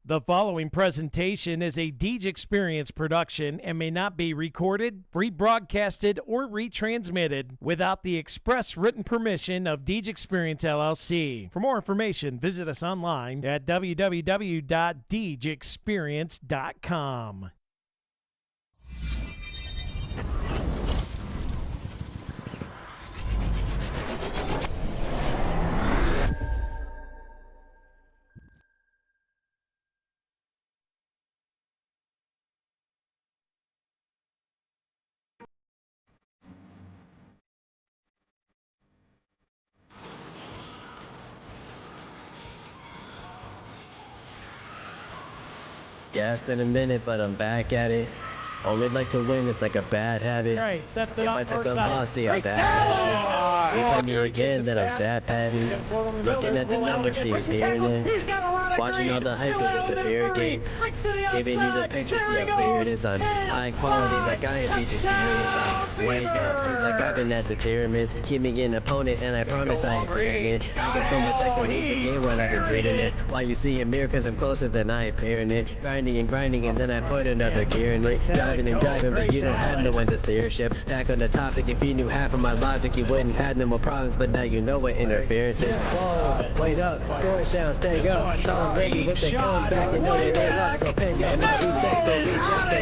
The following presentation is a Deej Experience production and may not be recorded, rebroadcasted, or retransmitted without the express written permission of Deej Experience LLC. For more information, visit us online at www.deejexperience.com. Yeah, it's been a minute, but I'm back at it. Only like to win, it's like a bad habit. Right, set If up I took first a side. loss, see I'm that. If I me again, then I'm that patty. Looking at the numbers, see who's hearing it. Watching all the hype of the superior game. Giving you the picture, see how clear it is. I'm high quality, like I am beach experience. I'm way up, since like I've been at the pyramids. Keep me an opponent, and I promise I ain't breaking it. I got so much equity in the game when I've been breathing this. Why you see a mirror, cause I'm closer than I appearing it. Grinding and grinding, and then I put another gear in it. Driving and driving, but you don't have no one to steer ship. Back on the topic, if you knew half of my logic, you wouldn't have no more problems, but now you know what interference is. Whoa, wait up, score it down, stay up. Tom Brady with the comeback, you know they ain't up, so ping up. Who's back, don't reject the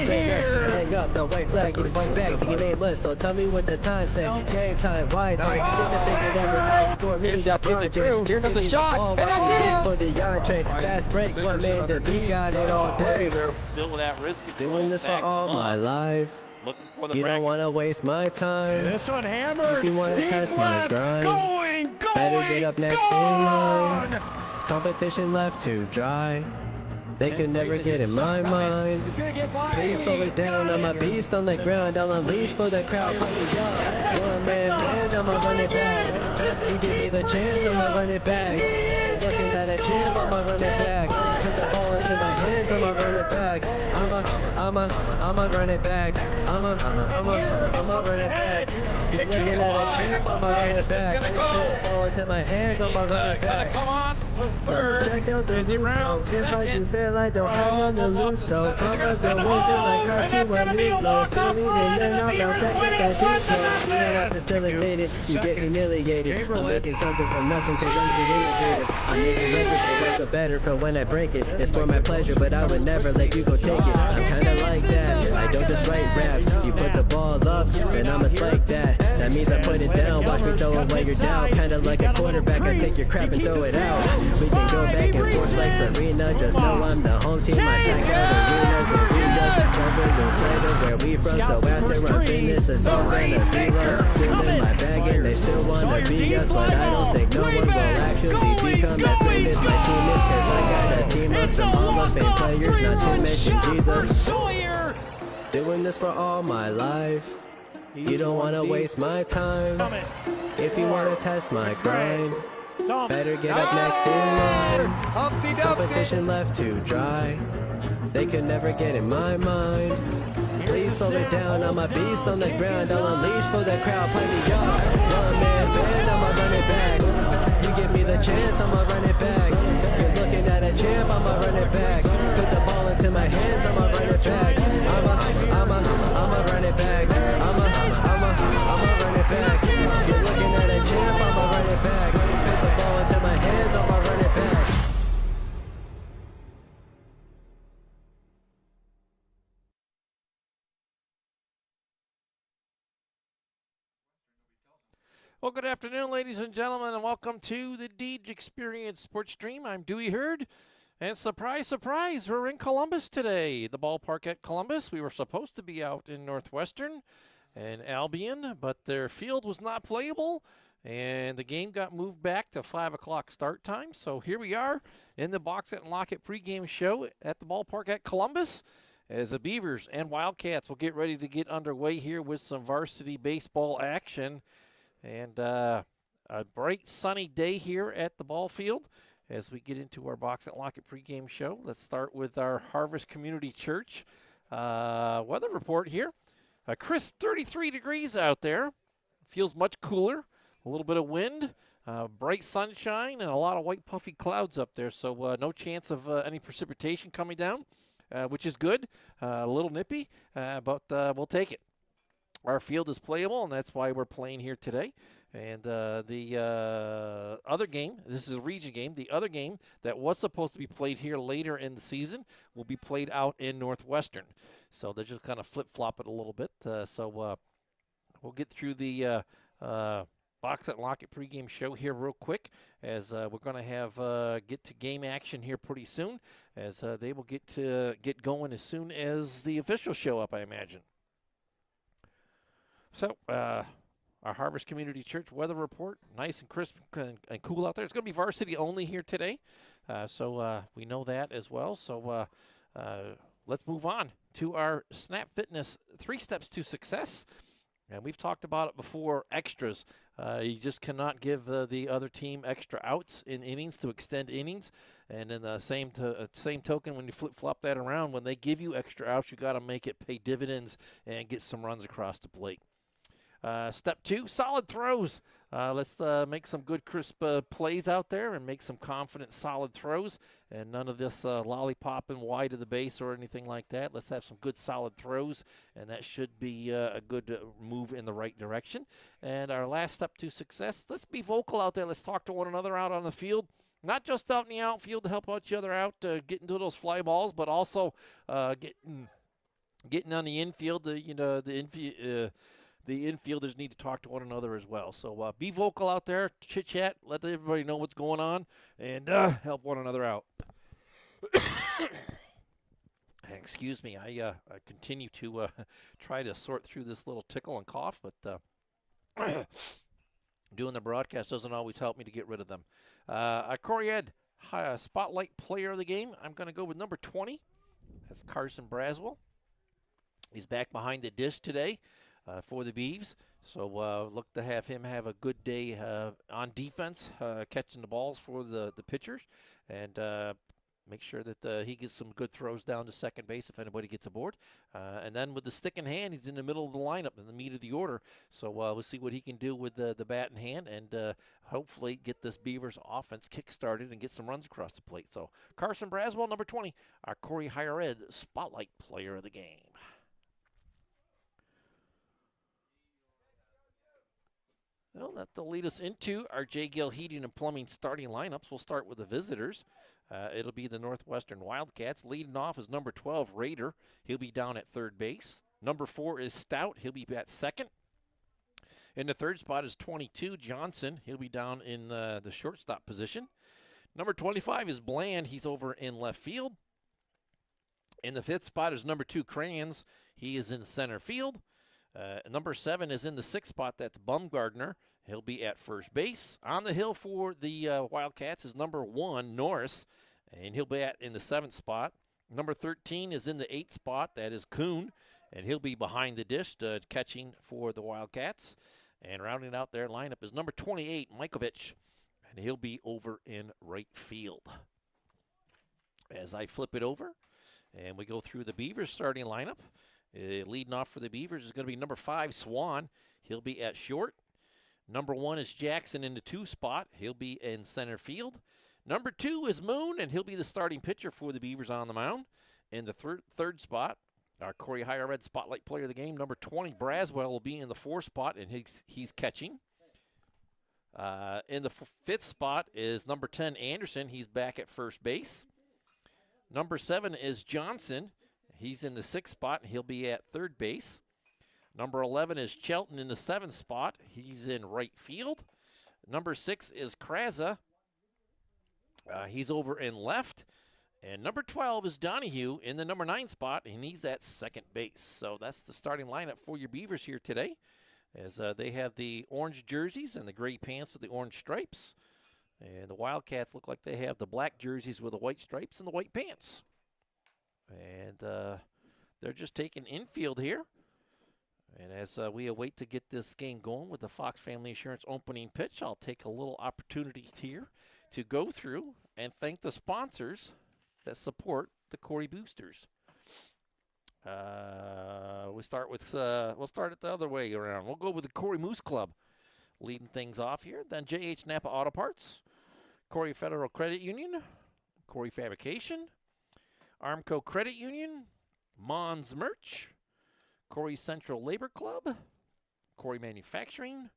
bangers. Hang up, the white flag, you fight back, you nameless. So tell me what the time said. Game time, wide time. Didn't think it ever high score, really that project. Here's the shot, and that's it! For the entree, fast break, one man, the beat got it all day. Still at risk. Doing this for all my life. Looking for the You don't want to waste my time. this one hammered. If you want to test my grind, Going. better get up next in line. Competition left to dry. They could never get in my mind. It's gonna get wide. Please slow it down. I'm a beast on the ground. I'll unleash for the crowd. One man band, I'ma run it back. You give me the chance, I'ma run it back. Looking at a champ, I'ma run it back. Put the ball into my hands, I'ma run it back. I'ma run it back. I'ma run it back. You're looking at a champ, I'ma run it back. Put the ball into my hands, I'ma run it back. Come on. Check out the round. If I do feel I don't have on the loose, so come on, the wins like crush to a new blow. Stealing and then I'll go back with that deep blow. You don't have to facilitate it, you get humiliated. I'm making something from nothing cause I'm irritated. I'm making records for what's better for when I break it. It's for my pleasure, but I would never let you go take it. I'm kinda like that, I don't just write raps. You put the ball up, then I'ma spike that. That means I put it down, watch me throw it while you're down. Kinda like a quarterback, I take your crap and throw it out. We can go back and forth like Serena, just know I'm the home team. I pack out arenas and arenas. Never lose sight of where we from, so after I'm finished, it's all gonna be love. Still in my bag and they still wanna be us, but I don't think no one will actually become as great as my team is, cause I got a team of some Hall of Fame players, not to mention Jesus. Doing this for all my life. You don't wanna waste my time. If you wanna test my grind, better get up next in line. Competition left to dry. They could never get in my mind. Please slow it down, I'm a beast on the ground. I'll unleash for the crowd, play me up. One man band, I'ma run it back. You give me the chance, I'ma run it back. You're looking at a champ, I'ma run it back. Put the ball into my hands, I'ma run it back. I'ma run it back. I'ma run it back. You're looking at a champ, I'ma run it back. Put the ball into my hands, I'ma run it back. Well, good afternoon, ladies and gentlemen, and welcome to the Deej Experience Sports Stream. I'm Dewey Hurd, and surprise, surprise, we're in Columbus today, the ballpark at Columbus. We were supposed to be out in Northwestern and Albion, but their field was not playable, and the game got moved back to 5 o'clock start time. So here we are in the Box It and Lock It pregame show at the ballpark at Columbus, as the Beavers and Wildcats will get ready to get underway here with some varsity baseball action. And a bright sunny day here at the ball field as we get into our Box It Lock It pregame show. Let's start with our Harvest Community Church weather report here. A crisp 33 degrees out there. Feels much cooler. A little bit of wind. Bright sunshine and a lot of white puffy clouds up there, so no chance of any precipitation coming down, which is good. A little nippy, but we'll take it. Our field is playable, and that's why we're playing here today. And the other game, this is a region game. The other game that was supposed to be played here later in the season will be played out in Northwestern. So they're just kind of flip-flop it a little bit. We'll get through the Box It and Lock It pregame show here real quick, as we're going to have get to game action here pretty soon, as they will get going as soon as the officials show up, I imagine. So, our Harvest Community Church weather report, nice and crisp and cool out there. It's going to be varsity only here today, so we know that as well. So let's move on to our Snap Fitness 3 Steps to Success. And we've talked about it before, extras. You just cannot give the other team extra outs in innings to extend innings. And in the same token, when you flip-flop that around, when they give you extra outs, you got to make it pay dividends and get some runs across the plate. Step 2, solid throws. Let's make some good, crisp plays out there and make some confident, solid throws. And none of this lollipopping wide of the base or anything like that. Let's have some good, solid throws, and that should be a good move in the right direction. And our last step to success, let's be vocal out there. Let's talk to one another out on the field. Not just out in the outfield to help each other out, getting to those fly balls, but also getting on the infield. The infielders need to talk to one another as well. So be vocal out there, chit-chat, let everybody know what's going on, and help one another out. Excuse me, I continue to try to sort through this little tickle and cough, but doing the broadcast doesn't always help me to get rid of them. Corry Ed, Spotlight Player of the Game. I'm going to go with number 20. That's Carson Braswell. He's back behind the dish today. For the Beavs. So look to have him have a good day on defense, catching the balls for the pitchers, and make sure that he gets some good throws down to second base if anybody gets aboard. And then with the stick in hand, he's in the middle of the lineup, in the meat of the order. So we'll see what he can do with the bat in hand, and hopefully get this Beavers offense kick-started and get some runs across the plate. So Carson Braswell, number 20, our Corry Higher Ed Spotlight Player of the Game. Well, that'll lead us into our J. Gill Heating and Plumbing starting lineups. We'll start with the visitors. It'll be the Northwestern Wildcats. Leading off is number 12, Raider. He'll be down at third base. Number 4 is Stout. He'll be at second. In the third spot is 22, Johnson. He'll be down in the shortstop position. Number 25 is Bland. He's over in left field. In the fifth spot is number 2, Crayons. He is in center field. Number 7 is in the sixth spot. That's Bumgardner. He'll be at first base. On the hill for the Wildcats is number 1, Norris, and he'll be in the 7th spot. Number 13 is in the 8th spot. That is Kuhn, and he'll be behind the dish catching for the Wildcats. And rounding out their lineup is number 28, Majkovic, and he'll be over in right field. As I flip it over, and we go through the Beavers starting lineup. Leading off for the Beavers is going to be number 5, Swan. He'll be at short. Number 1 is Jackson in the 2 spot. He'll be in center field. Number 2 is Moon, and he'll be the starting pitcher for the Beavers on the mound. In the third spot, our Corry Higher Ed Spotlight Player of the Game, number 20, Braswell, will be in the 4th spot, and he's catching. In the 5th spot is number 10, Anderson. He's back at first base. Number 7 is Johnson. He's in the 6th spot, and he'll be at third base. Number 11 is Chelton in the 7th spot. He's in right field. Number 6 is Kraza. He's over in left. And number 12 is Donahue in the number 9 spot, and he's at second base. So that's the starting lineup for your Beavers here today, as they have the orange jerseys and the gray pants with the orange stripes. And the Wildcats look like they have the black jerseys with the white stripes and the white pants. And they're just taking infield here. And as we await to get this game going with the Fox Family Insurance opening pitch, I'll take a little opportunity here to go through and thank the sponsors that support the Corry Boosters. We'll start it the other way around. We'll go with the Corry Moose Club. leading things off here. Then J.H. Napa Auto Parts, Corry Federal Credit Union, Corry Fabrication, Armco Credit Union, Mons Merch, Corry Central Labor Club, Corry Manufacturing,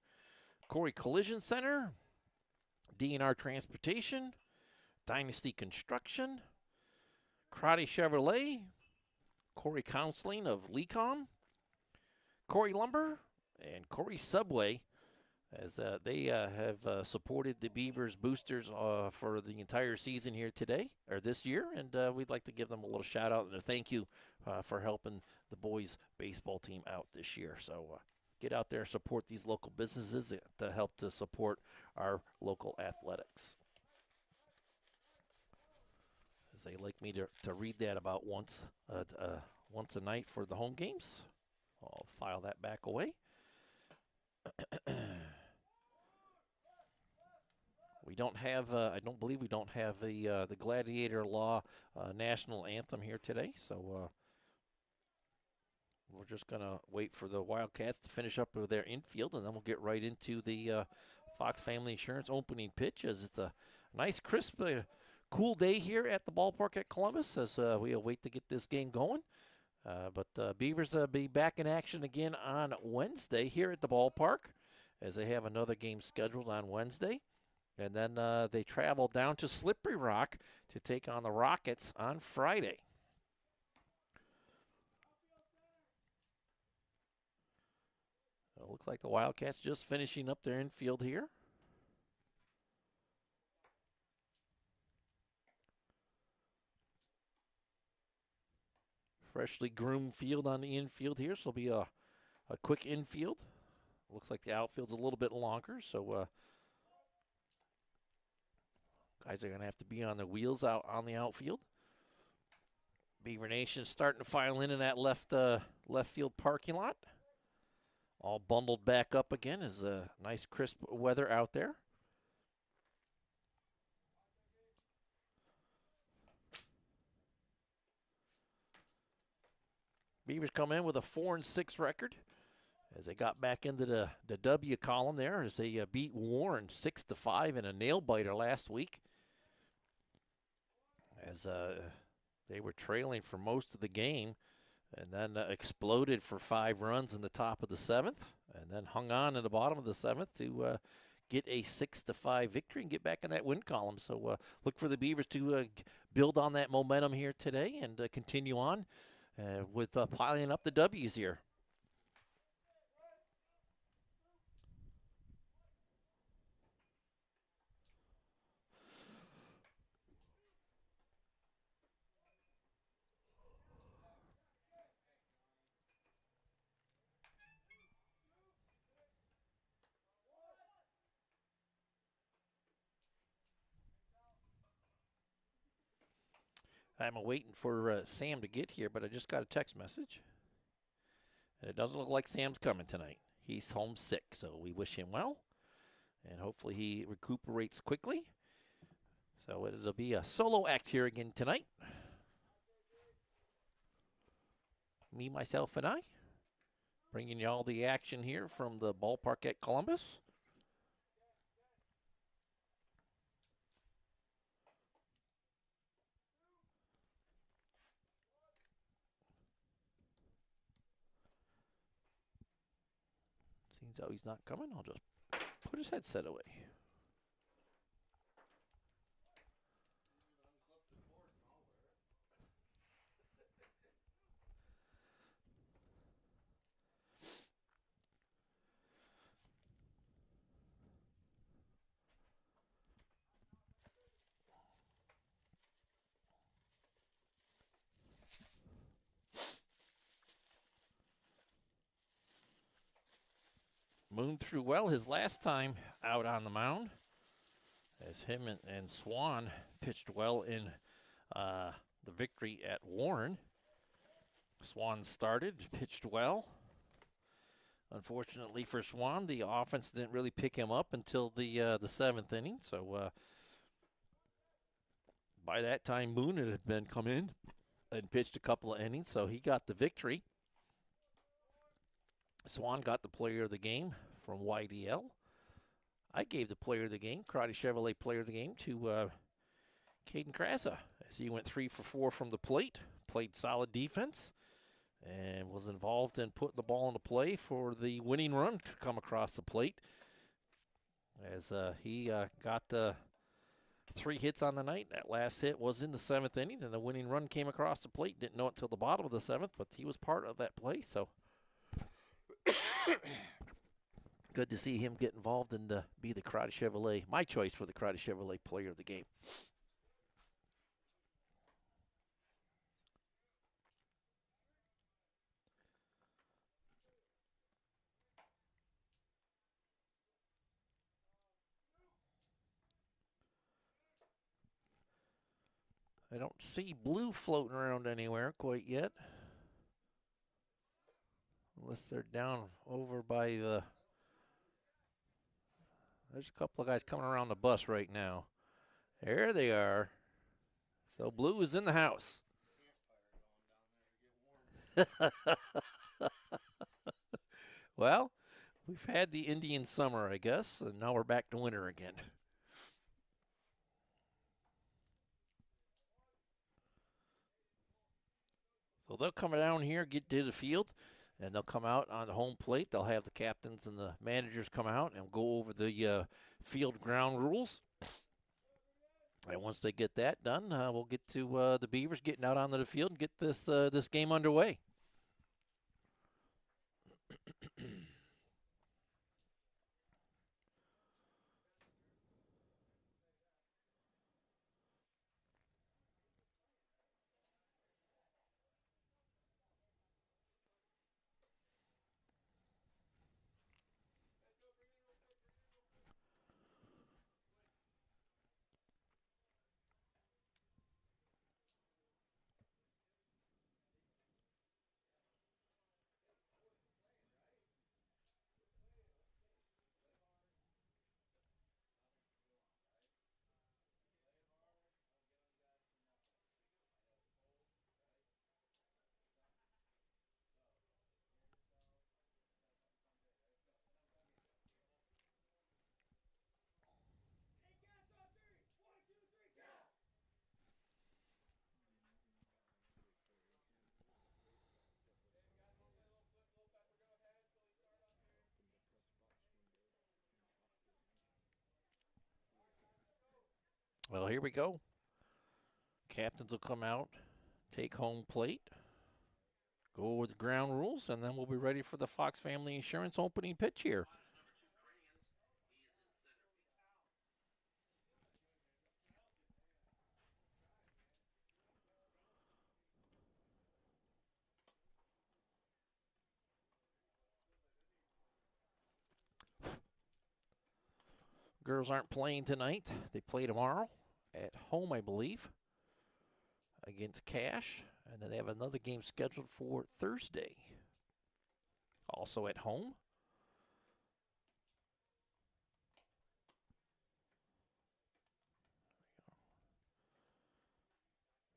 Corry Collision Center, D&R Transportation, Dynasty Construction, Crotty Chevrolet, Corry Counseling of Lecom, Corry Lumber, and Corry Subway, as they have supported the Beavers boosters for the entire season here today, or this year, and we'd like to give them a little shout out and a thank you for helping the boys baseball team out this year. So get out there, support these local businesses to help to support our local athletics. As they like me to read that about once a night for the home games. I'll file that back away. We don't have, I don't believe we don't have the Gladiator Law national anthem here today, so we're just going to wait for the Wildcats to finish up with their infield, and then we'll get right into the Fox Family Insurance opening pitch, as it's a nice, crisp, cool day here at the ballpark at Columbus as we await to get this game going. But Beavers be back in action again on Wednesday here at the ballpark, as they have another game scheduled on Wednesday. And then they travel down to Slippery Rock to take on the Rockets on Friday. It looks like the Wildcats just finishing up their infield here. Freshly groomed field on the infield here, so it'll be a quick infield. Looks like the outfield's a little bit longer, so guys are going to have to be on their wheels out on the outfield. Beaver Nation starting to file in that left field parking lot. All bundled back up again as nice crisp weather out there. Beavers come in with a 4-6 record as they got back into the W column there as they beat Warren 6-5 in a nail-biter last week. As they were trailing for most of the game and then exploded for 5 runs in the top of the 7th and then hung on in the bottom of the 7th to get a 6-5 victory and get back in that win column. So look for the Beavers to build on that momentum here today and continue on with piling up the W's here. I'm waiting for Sam to get here, but I just got a text message. And it doesn't look like Sam's coming tonight. He's homesick, so we wish him well. And hopefully he recuperates quickly. So it'll be a solo act here again tonight. Me, myself, and I. Bringing you all the action here from the ballpark at Columbus. Seems though he's not coming. I'll just put his headset away. Moon threw well his last time out on the mound, as him and Swan pitched well in the victory at Warren. Swan started, pitched well. Unfortunately for Swan, the offense didn't really pick him up until the 7th inning. So by that time, Moon had been come in and pitched a couple of innings, so he got the victory. Swan got the player of the game from YDL. I gave the player of the game, Karate Chevrolet player of the game, to Caden Krasa, as he went 3 for 4 from the plate, played solid defense, and was involved in putting the ball into play for the winning run to come across the plate. As he got 3 hits on the night. That last hit was in the 7th inning, and the winning run came across the plate. Didn't know it until the bottom of the 7th, but he was part of that play, so good to see him get involved and be the Karate Chevrolet, my choice for the Karate Chevrolet player of the game. I don't see blue floating around anywhere quite yet. Unless they're down over by the... There's a couple of guys coming around the bus right now. There they are. So blue is in the house. Well, we've had the Indian summer, I guess, and now we're back to winter again. So they'll come down here, get to the field, and they'll come out on the home plate. They'll have the captains and the managers come out and go over the field ground rules. And once they get that done, we'll get to the Beavers getting out onto the field and get this game underway. Well, here we go. Captains will come out, take home plate, go over the ground rules, and then we'll be ready for the Fox Family Insurance opening pitch here. Girls aren't playing tonight. They play tomorrow at home, I believe, against Cash. And then they have another game scheduled for Thursday, also at home.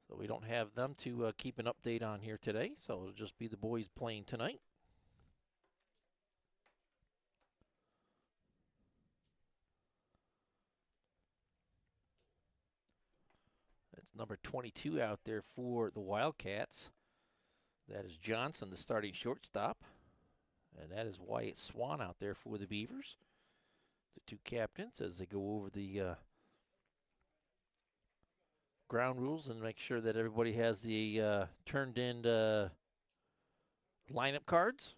So we don't have them to keep an update on here today, so it'll just be the boys playing tonight. It's number 22 out there for the Wildcats. That is Johnson, the starting shortstop. And that is Wyatt Swan out there for the Beavers. The two captains as they go over the ground rules and make sure that everybody has the turned in lineup cards.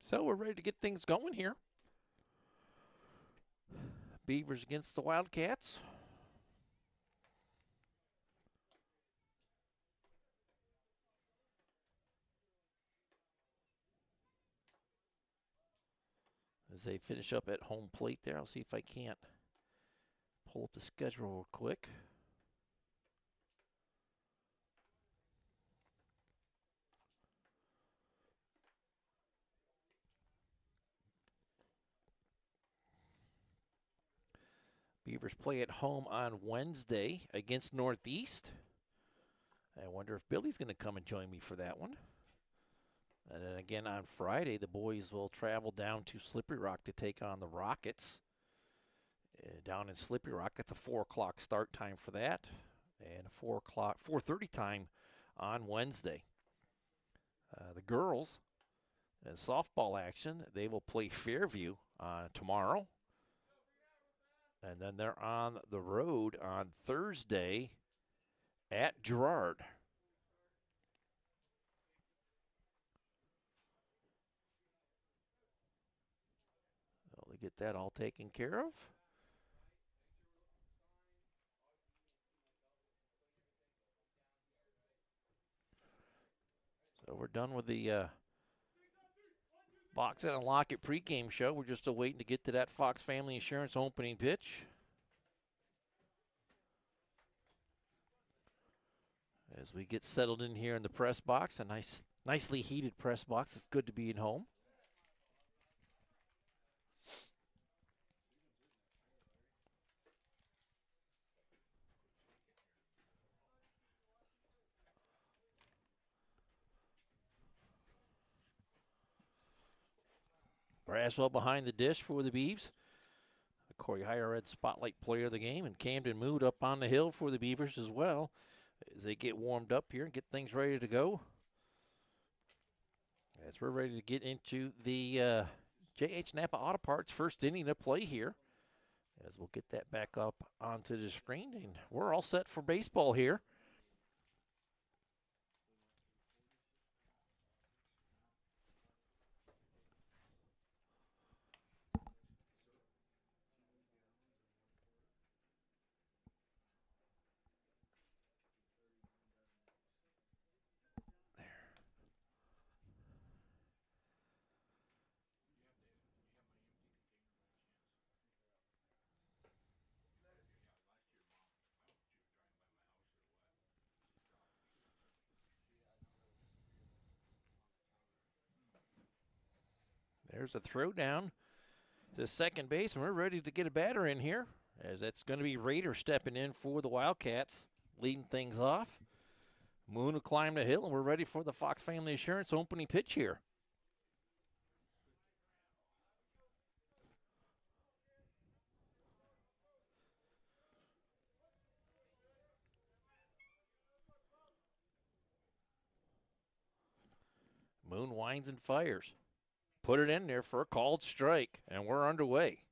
So we're ready to get things going here. Beavers against the Wildcats. As they finish up at home plate there, I'll see if I can't pull up the schedule real quick. Beavers play at home on Wednesday against Northeast. I wonder if Billy's going to come and join me for that one. And then again on Friday, the boys will travel down to Slippery Rock to take on the Rockets. Down in Slippery Rock, that's a 4 o'clock start time for that. And a 4:30 time on Wednesday. The girls, in softball action, they will play Fairview tomorrow. And then they're on the road on Thursday at Girard. Well, they get that all taken care of. So we're done with the Box It and Lock It pregame show. We're just still waiting to get to that Fox Family Insurance opening pitch. As we get settled in here in the press box, a nicely heated press box. It's good to be at home. Braswell behind the dish for the Beavs. The Corry Higher Ed Spotlight Player of the game, and Camden Mood up on the hill for the Beavers as well as they get warmed up here and get things ready to go. As we're ready to get into the J.H. Napa Auto Parts first inning of play here. As we'll get that back up onto the screen, and we're all set for baseball here. There's a throw down to second base, and we're ready to get a batter in here, as that's going to be Raider stepping in for the Wildcats, leading things off. Moon will climb the hill, and we're ready for the Fox Family Insurance opening pitch here. Moon winds and fires. Put it in there for a called strike, and we're underway.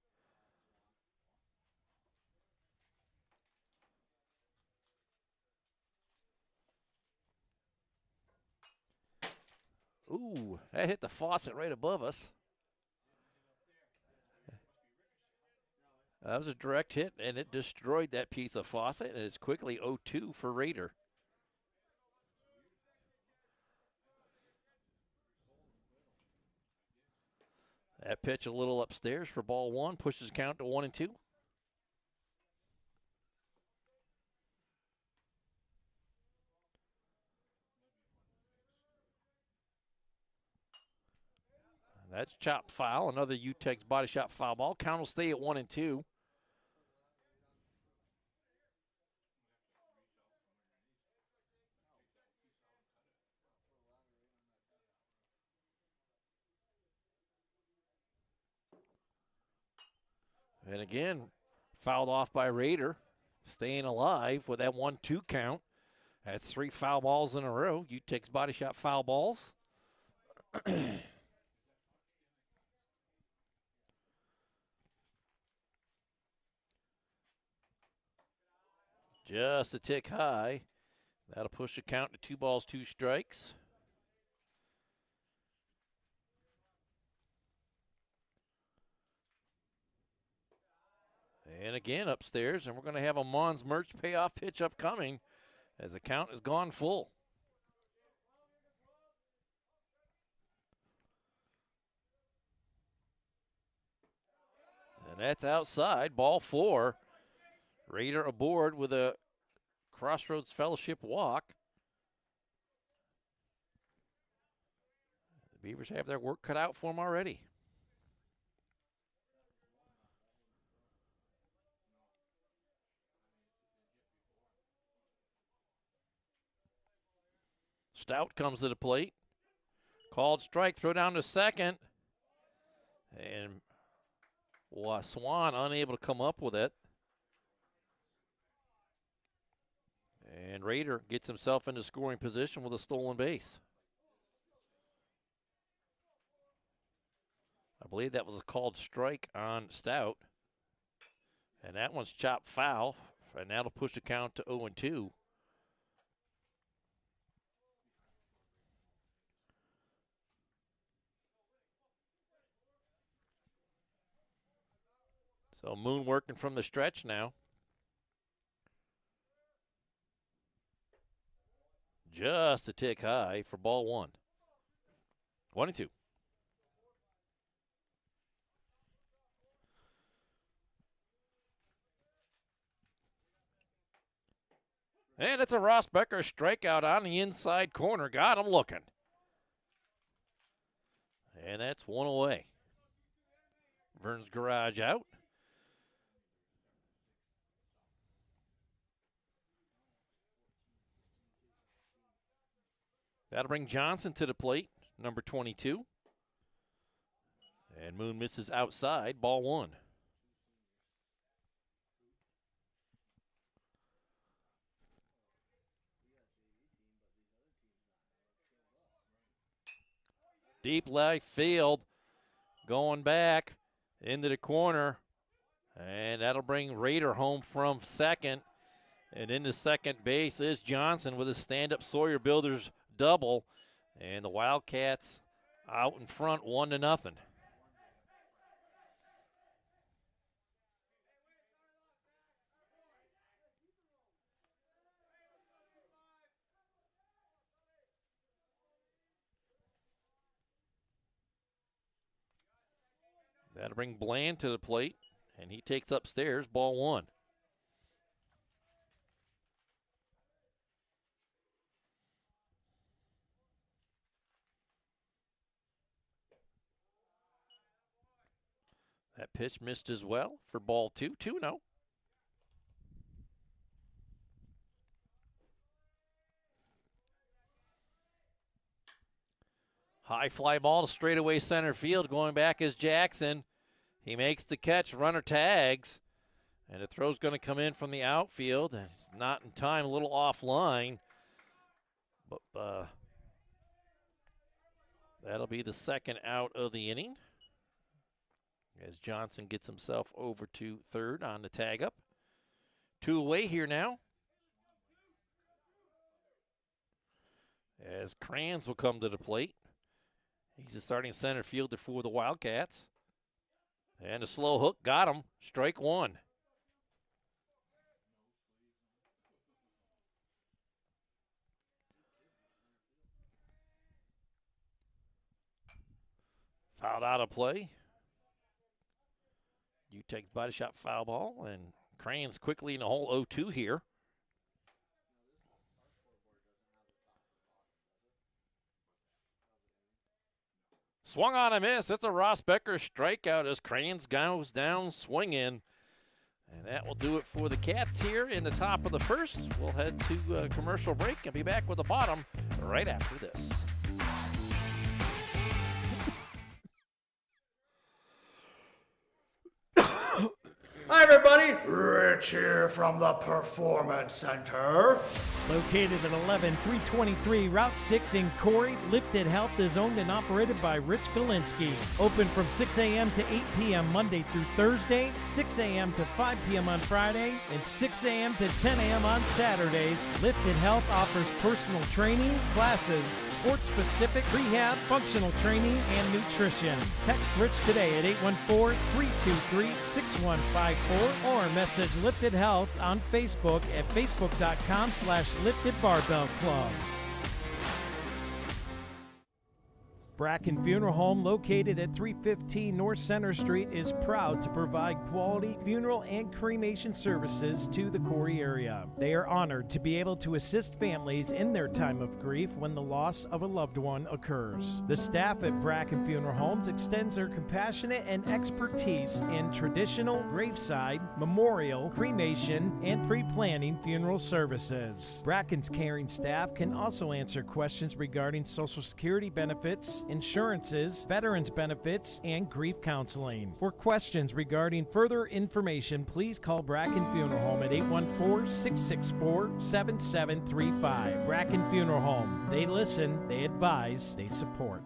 Ooh, that hit the faucet right above us. That was a direct hit, and it destroyed that piece of faucet, and it's quickly 0-2 for Raider. That pitch a little upstairs for ball one, pushes count to 1-2. That's chopped foul, another UTEX body shot foul ball. Count will stay at 1-2. And again, fouled off by Raider, staying alive with that 1-2 count. That's 3 foul balls in a row. UTEX body shot foul balls. Just a tick high. That'll push the count to 2 balls, 2 strikes. And again upstairs, and we're going to have a Mons Merch payoff pitch upcoming as the count has gone full. And that's outside, ball 4. Raider aboard with a Crossroads Fellowship walk. The Beavers have their work cut out for them already. Stout comes to the plate. Called strike, throw down to second. And Swan unable to come up with it. And Raider gets himself into scoring position with a stolen base. I believe that was a called strike on Stout. And that one's chopped foul. And that'll push the count to 0-2. So Moon working from the stretch now. Just a tick high for ball one. 1-2. And it's a Ross Becker strikeout on the inside corner. Got him looking. And that's one away. Vern's garage out. That'll bring Johnson to the plate, number 22. And Moon misses outside, ball one. Deep left field, going back into the corner. And that'll bring Raider home from second. And into second base is Johnson with a stand-up Sawyer Builders double, and the Wildcats out in front 1-0. That'll bring Bland to the plate, and he takes upstairs, ball one. That pitch missed as well for ball two. 2-0. High fly ball to straightaway center field. Going back is Jackson. He makes the catch. Runner tags. And the throw's going to come in from the outfield. And it's not in time. A little offline. But that'll be the second out of the inning, as Johnson gets himself over to third on the tag up. 2 away here now. As Kranz will come to the plate. He's the starting center fielder for the Wildcats. And a slow hook got him. Strike one. Fouled out of play. You take body shot foul ball, and Kranz quickly in the hole 0-2 here. Swung on a miss. It's a Ross Becker strikeout as Kranz goes down swinging. And that will do it for the Cats here in the top of the first. We'll head to a commercial break and be back with the bottom right after this. Hi, everybody. Rich here from the Performance Center. Located at 11323 Route 6 in Corry, Lifted Health is owned and operated by Rich Galinsky. Open from 6 a.m. to 8 p.m. Monday through Thursday, 6 a.m. to 5 p.m. on Friday, and 6 a.m. to 10 a.m. on Saturdays. Lifted Health offers personal training, classes, sports-specific rehab, functional training, and nutrition. Text Rich today at 814-323-6154 or message Lifted Health on Facebook at facebook.com/Lifted Barbell Club. Bracken Funeral Home, located at 315 North Center Street, is proud to provide quality funeral and cremation services to the Corry area. They are honored to be able to assist families in their time of grief when the loss of a loved one occurs. The staff at Bracken Funeral Homes extends their compassionate and expertise in traditional, graveside, memorial, cremation, and pre-planning funeral services. Bracken's caring staff can also answer questions regarding Social Security benefits, insurances, veterans benefits, and grief counseling. For questions regarding further information, please call Bracken Funeral Home at 814-664-7735. Bracken Funeral Home. They listen, they advise, they support.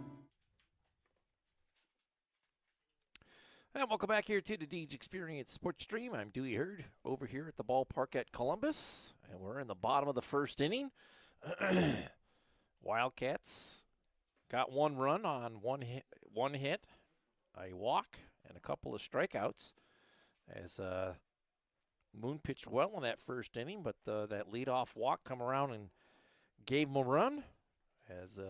And welcome back here to the Deej Experience Sports Stream. I'm Dewey Hurd over here at the ballpark at Columbus, and we're in the bottom of the first inning. Wildcats got one run on one hit, a walk, and a couple of strikeouts. As Moon pitched well in that first inning, but that leadoff walk come around and gave him a run. As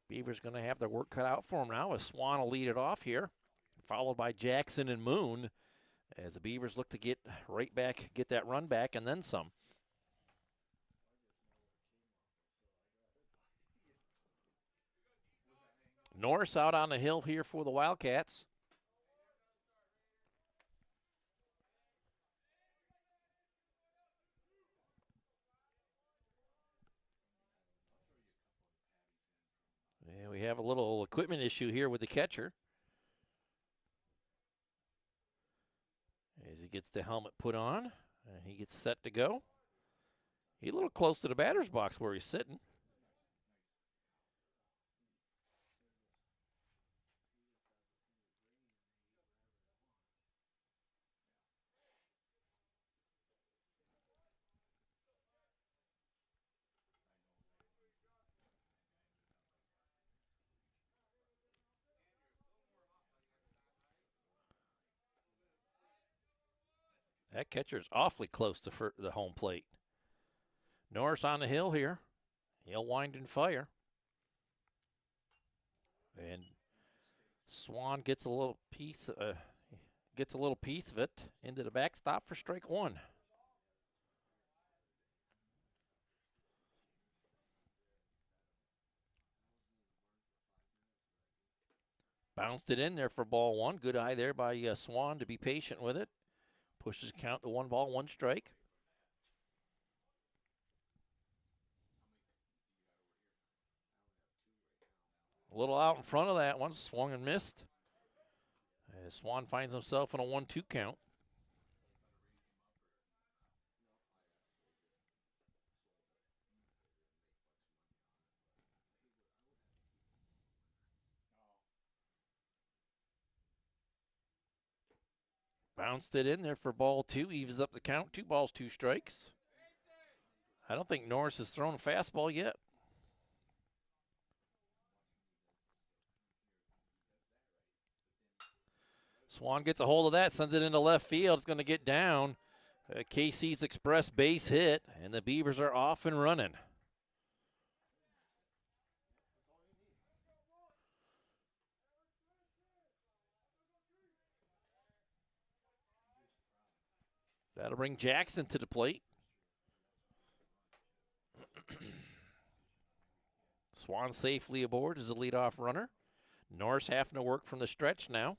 Beavers going to have their work cut out for him now, as Swan will lead it off here, followed by Jackson and Moon, as the Beavers look to get right back, get that run back, and then some. Norris out on the hill here for the Wildcats. Yeah, we have a little equipment issue here with the catcher. As he gets the helmet put on, and he gets set to go. He's a little close to the batter's box where he's sitting. That catcher's awfully close to the home plate. Norris on the hill here. He'll wind and fire. And Swan gets a little piece of it into the backstop for strike one. Bounced it in there for ball one. Good eye there by Swan to be patient with it. Pushes count to 1 ball, 1 strike. A little out in front of that one, swung and missed. As Swan finds himself in a 1-2 count. Bounced it in there for ball two, evens up the count, 2 balls, 2 strikes. I don't think Norris has thrown a fastball yet. Swan gets a hold of that, sends it into left field. It's going to get down. KC's Express base hit, and the Beavers are off and running. That'll bring Jackson to the plate. Swan safely aboard as the leadoff runner. Norris having to work from the stretch now.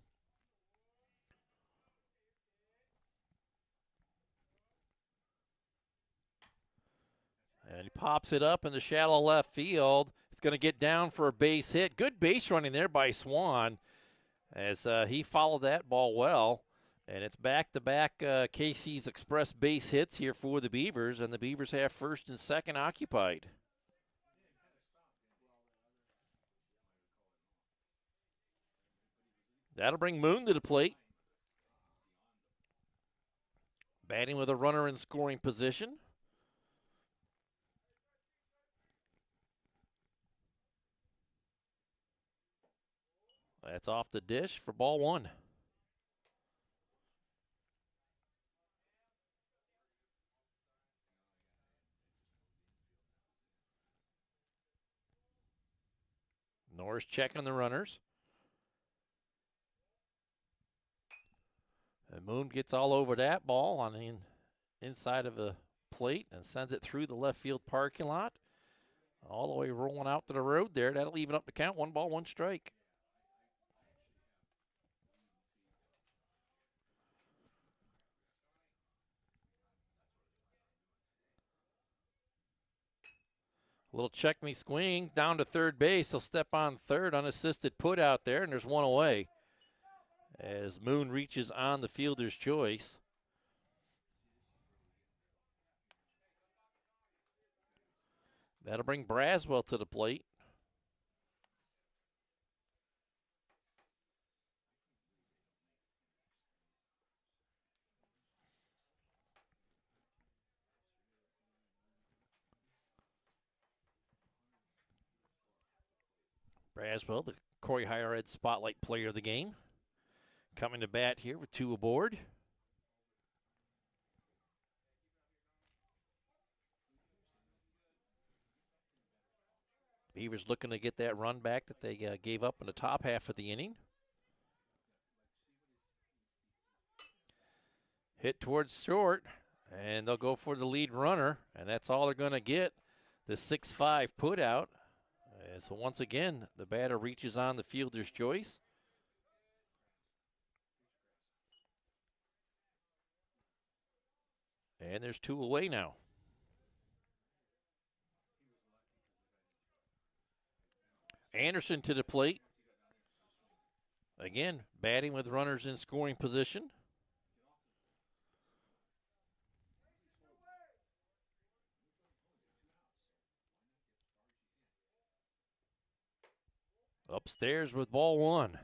And he pops it up in the shallow left field. It's going to get down for a base hit. Good base running there by Swan as he followed that ball well. And it's back-to-back KC's Express base hits here for the Beavers, and the Beavers have first and second occupied. That'll bring Moon to the plate. Batting with a runner in scoring position. That's off the dish for ball one. Norris checking the runners. And Moon gets all over that ball on the inside of the plate and sends it through the left field parking lot. All the way rolling out to the road there. That'll even up the count. 1 ball, 1 strike. A little check me swing down to third base. He'll step on third, unassisted put out there, and there's 1 away as Moon reaches on the fielder's choice. That'll bring Braswell to the plate. Braswell, the Corry Higher Ed Spotlight Player of the game, coming to bat here with 2 aboard. Beavers looking to get that run back that they gave up in the top half of the inning. Hit towards short, and they'll go for the lead runner, and that's all they're going to get. The 6-5 put out. And so once again, the batter reaches on the fielder's choice. And there's 2 away now. Anderson to the plate. Again, batting with runners in scoring position. Upstairs with ball 1.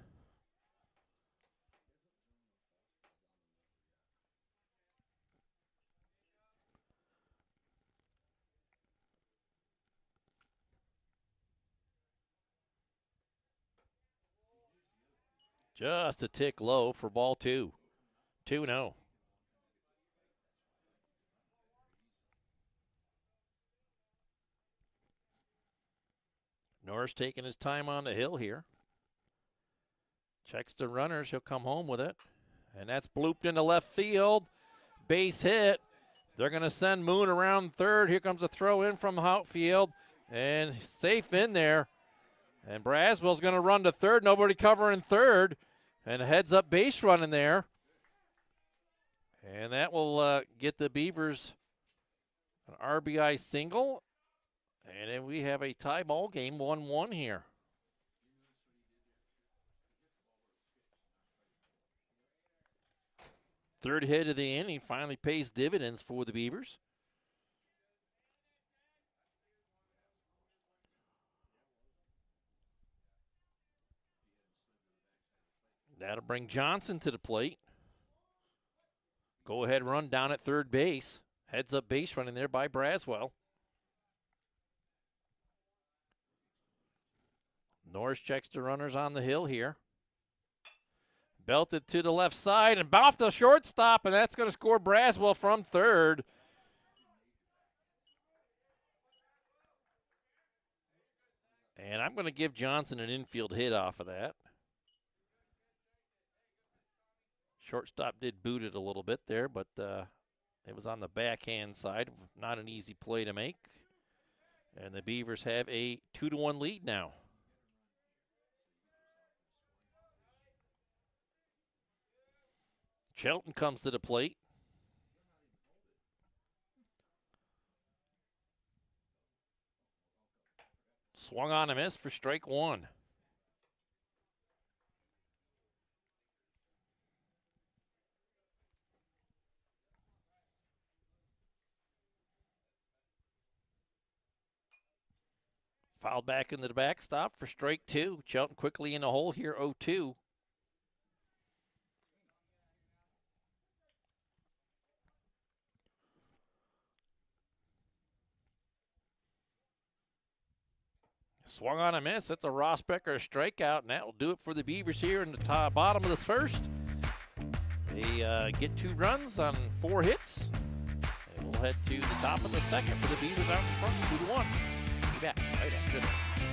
Just a tick low for ball 2. 2-0. Norris taking his time on the hill here. Checks the runners. He'll come home with it. And that's blooped into left field. Base hit. They're going to send Moon around third. Here comes a throw in from outfield. And safe in there. And Braswell's going to run to third. Nobody covering third. And a heads-up base run in there. And that will get the Beavers an RBI single. And then we have a tie ball game, 1-1 here. Third hit of the inning finally pays dividends for the Beavers. That'll bring Johnson to the plate. Go ahead run down at third base. Heads up base running there by Braswell. Norris checks the runners on the hill here. Belted to the left side and off the shortstop, and that's going to score Braswell from third. And I'm going to give Johnson an infield hit off of that. Shortstop did boot it a little bit there, but it was on the backhand side. Not an easy play to make. And the Beavers have a 2-1 lead now. Shelton comes to the plate. Swung on a miss for strike 1. Fouled back into the backstop for strike 2. Shelton quickly in the hole here, 0-2. Swung on a miss. That's a Ross Becker strikeout, and that will do it for the Beavers here in the bottom of this first. They get 2 runs on 4 hits. And we'll head to the top of the second for the Beavers out in front, 2-1. Be back right after this.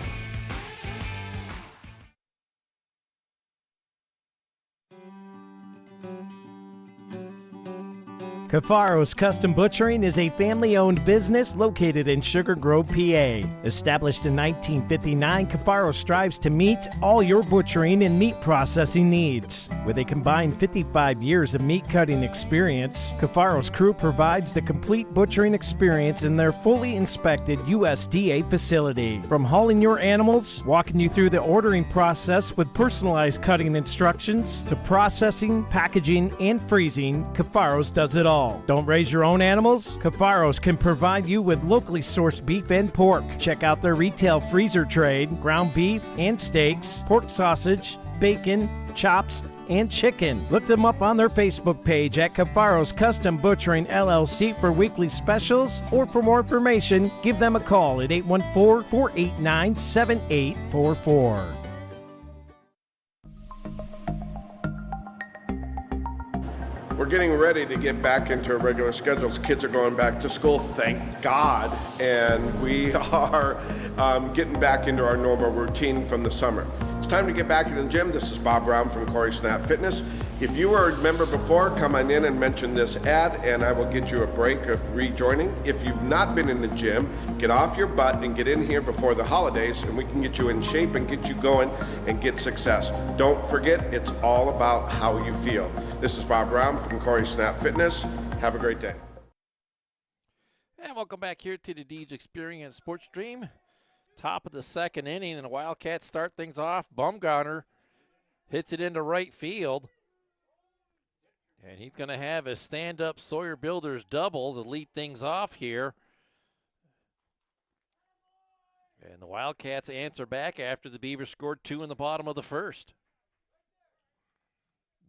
Cafaro's Custom Butchering is a family-owned business located in Sugar Grove, PA. Established in 1959, Cafaro strives to meet all your butchering and meat processing needs. With a combined 55 years of meat cutting experience, Cafaro's crew provides the complete butchering experience in their fully inspected USDA facility. From hauling your animals, walking you through the ordering process with personalized cutting instructions, to processing, packaging, and freezing, Cafaro's does it all. Don't raise your own animals? Cafaro's can provide you with locally sourced beef and pork. Check out their retail freezer trade, ground beef and steaks, pork sausage, bacon, chops, and chicken. Look them up on their Facebook page at Cafaro's Custom Butchering LLC for weekly specials, or for more information, give them a call at 814-489-7844. We're getting ready to get back into our regular schedules. Kids are going back to school, thank God, and we are getting back into our normal routine from the summer. It's time to get back in the gym. This is Bob Brown from Corry Snap Fitness. If you were a member before, come on in and mention this ad, and I will get you a break of rejoining. If you've not been in the gym, get off your butt and get in here before the holidays, and we can get you in shape and get you going and get success. Don't forget, it's all about how you feel. This is Bob Brown from Corry Snap Fitness. Have a great day. And welcome back here to the Deej Experience Sports Stream. Top of the second inning, and the Wildcats start things off. Bumgarner hits it into right field. And he's going to have a stand-up Sawyer Builders double to lead things off here. And the Wildcats answer back after the Beavers scored 2 in the bottom of the first.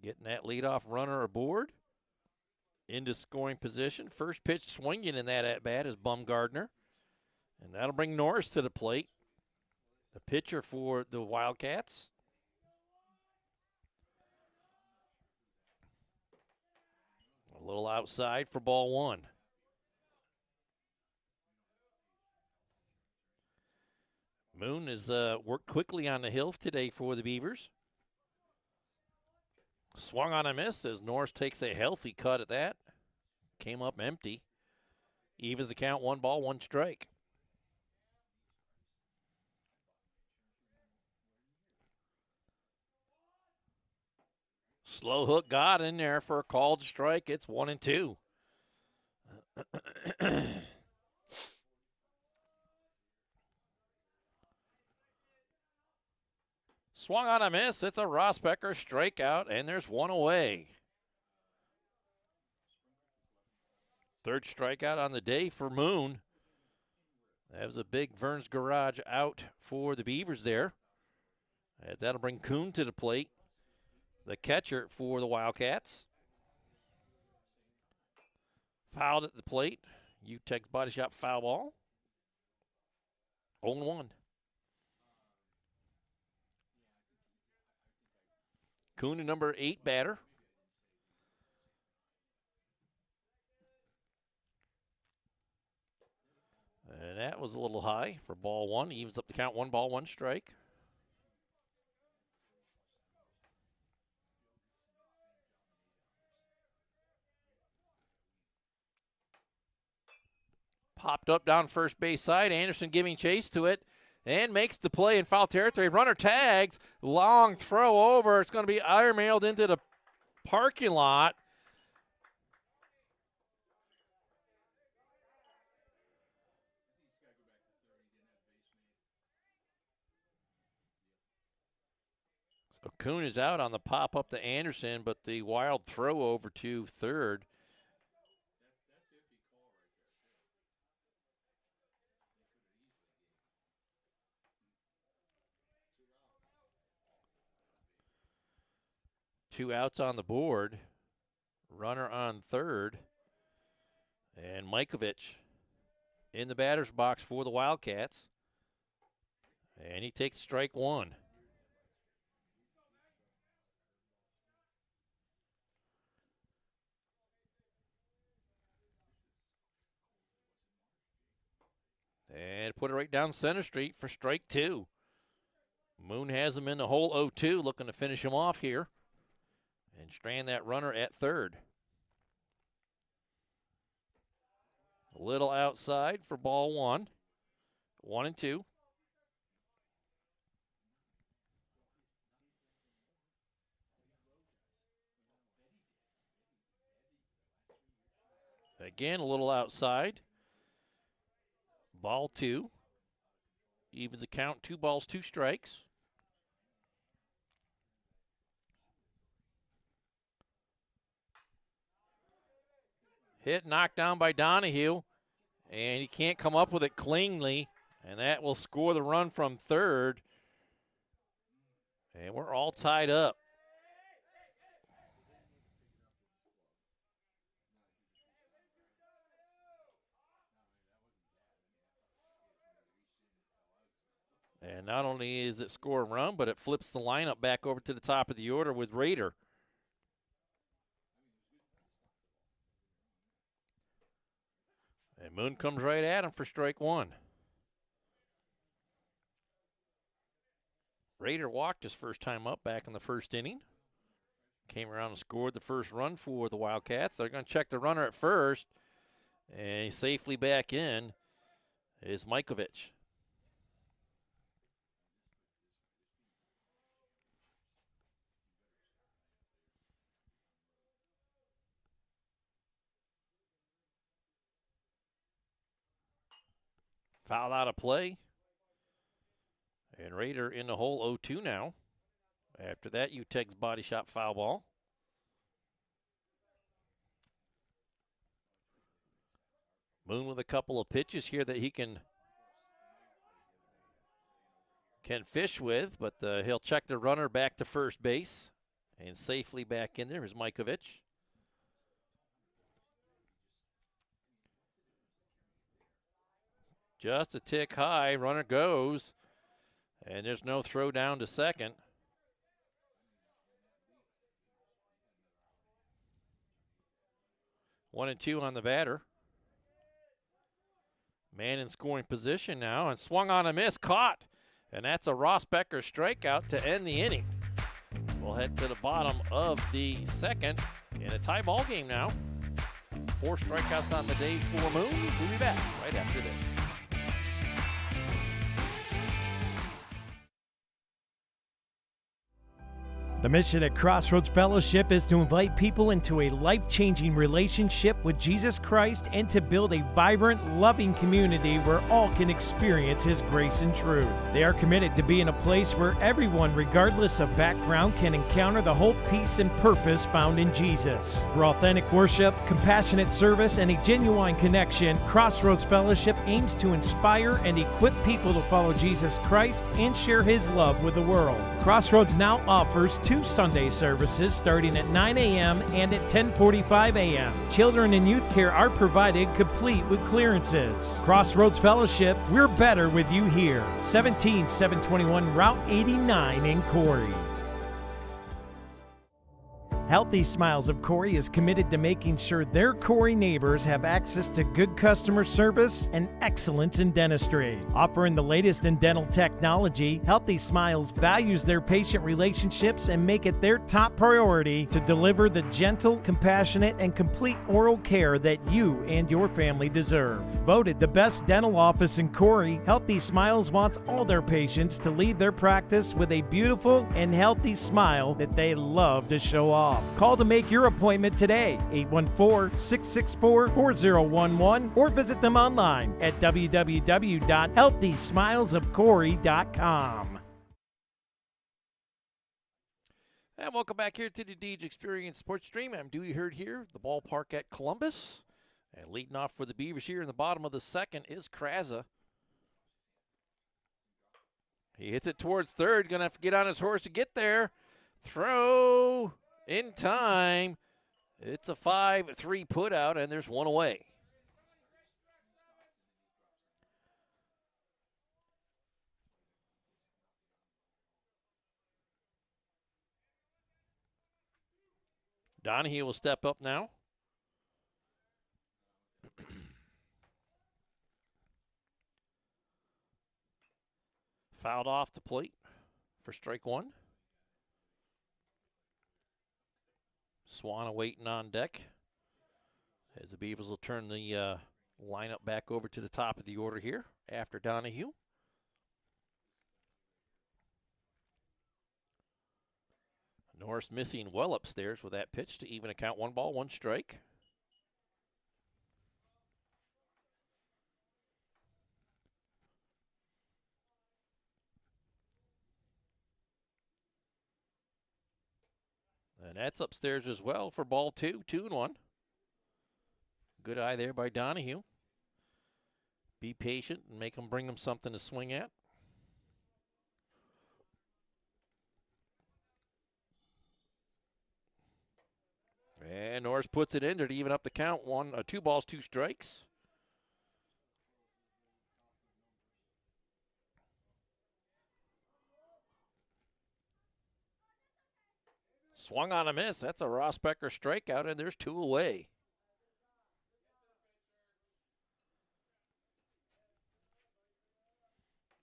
Getting that leadoff runner aboard. Into scoring position. First pitch swinging in that at-bat is Bumgarner. And that'll bring Norris to the plate. The pitcher for the Wildcats. A little outside for ball one. Moon has worked quickly on the hill today for the Beavers. Swung on a miss as Norris takes a healthy cut at that. Came up empty. Evens the count, 1 ball, 1 strike. Slow hook got in there for a called strike. It's 1-2. Swung on a miss. It's a Rosbecker strikeout, and there's 1 away. Third strikeout on the day for Moon. That was a big Vern's Garage out for the Beavers there. As that'll bring Kuhn to the plate, the catcher for the Wildcats. Fouled at the plate. Utech's body shot foul ball. 0-1. Kuhn, number 8 batter. And that was a little high for ball 1. Evens up the count, 1 ball, 1 strike. Popped up down first base side. Anderson giving chase to it and makes the play in foul territory. Runner tags. Long throw over. It's going to be airmailed into the parking lot. So Kuhn is out on the pop up to Anderson, but the wild throw over to third. Two outs on the board. Runner on third. And Majkovic in the batter's box for the Wildcats. And he takes strike 1. And put it right down center street for strike 2. Moon has him in the hole 0-2, looking to finish him off here and strand that runner at third. A little outside for ball one. 1-2. Again, a little outside. Ball two. Evens the count, 2 balls, 2 strikes. Hit, knocked down by Donahue, and he can't come up with it cleanly, and that will score the run from third. And we're all tied up. And not only is it score a run, but it flips the lineup back over to the top of the order with Rader. And Moon comes right at him for strike one. Rader walked his first time up back in the first inning. Came around and scored the first run for the Wildcats. They're going to check the runner at first. And he's safely back in is Majkovic. Foul out of play. And Rader in the hole 0-2 now. After that, Uteg's body shot foul ball. Moon with a couple of pitches here that he can fish with, but he'll check the runner back to first base. And safely back in there is Majkovic. Just a tick high, runner goes, and there's no throw down to second. One and two on the batter. Man in scoring position now, and swung on a miss, caught. And that's a Ross Becker strikeout to end the inning. We'll head to the bottom of the second in a tie ball game now. 4 strikeouts on the day for Moon. We'll be back right after this. The mission at Crossroads Fellowship is to invite people into a life-changing relationship with Jesus Christ and to build a vibrant, loving community where all can experience His grace and truth. They are committed to being a place where everyone, regardless of background, can encounter the hope, peace, and purpose found in Jesus. Through authentic worship, compassionate service, and a genuine connection, Crossroads Fellowship aims to inspire and equip people to follow Jesus Christ and share His love with the world. Crossroads now offers 2 Sunday services starting at 9 a.m. and at 10:45 a.m. Children and youth care are provided complete with clearances. Crossroads Fellowship, we're better with you here. 17721 Route 89 in Corry. Healthy Smiles of Corry is committed to making sure their Corry neighbors have access to good customer service and excellence in dentistry. Offering the latest in dental technology, Healthy Smiles values their patient relationships and make it their top priority to deliver the gentle, compassionate, and complete oral care that you and your family deserve. Voted the best dental office in Corry, Healthy Smiles wants all their patients to leave their practice with a beautiful and healthy smile that they love to show off. Call to make your appointment today, 814-664-4011, or visit them online at www.healthysmilesofcorry.com. And welcome back here to the Deej Experience Sports Stream. I'm Dewey Hurd here, the ballpark at Columbus. And leading off for the Beavers here in the bottom of the second is Kraza. He hits it towards third, going to have to get on his horse to get there. Throw in time. It's a 5-3 put out, and there's one away. Donahue will step up now. Fouled off the plate for strike one. Swan waiting on deck as the Beavers will turn the line up back over to the top of the order here after Donahue. Norris missing well upstairs with that pitch to even a count. 1 ball, 1 strike. And that's upstairs as well for ball 2, 2-1. Good eye there by Donahue. Be patient and make them bring them something to swing at. And Norris puts it in there to even up the count. 2 balls, 2 strikes. Swung on a miss. That's a Ross Becker strikeout, and there's 2 away.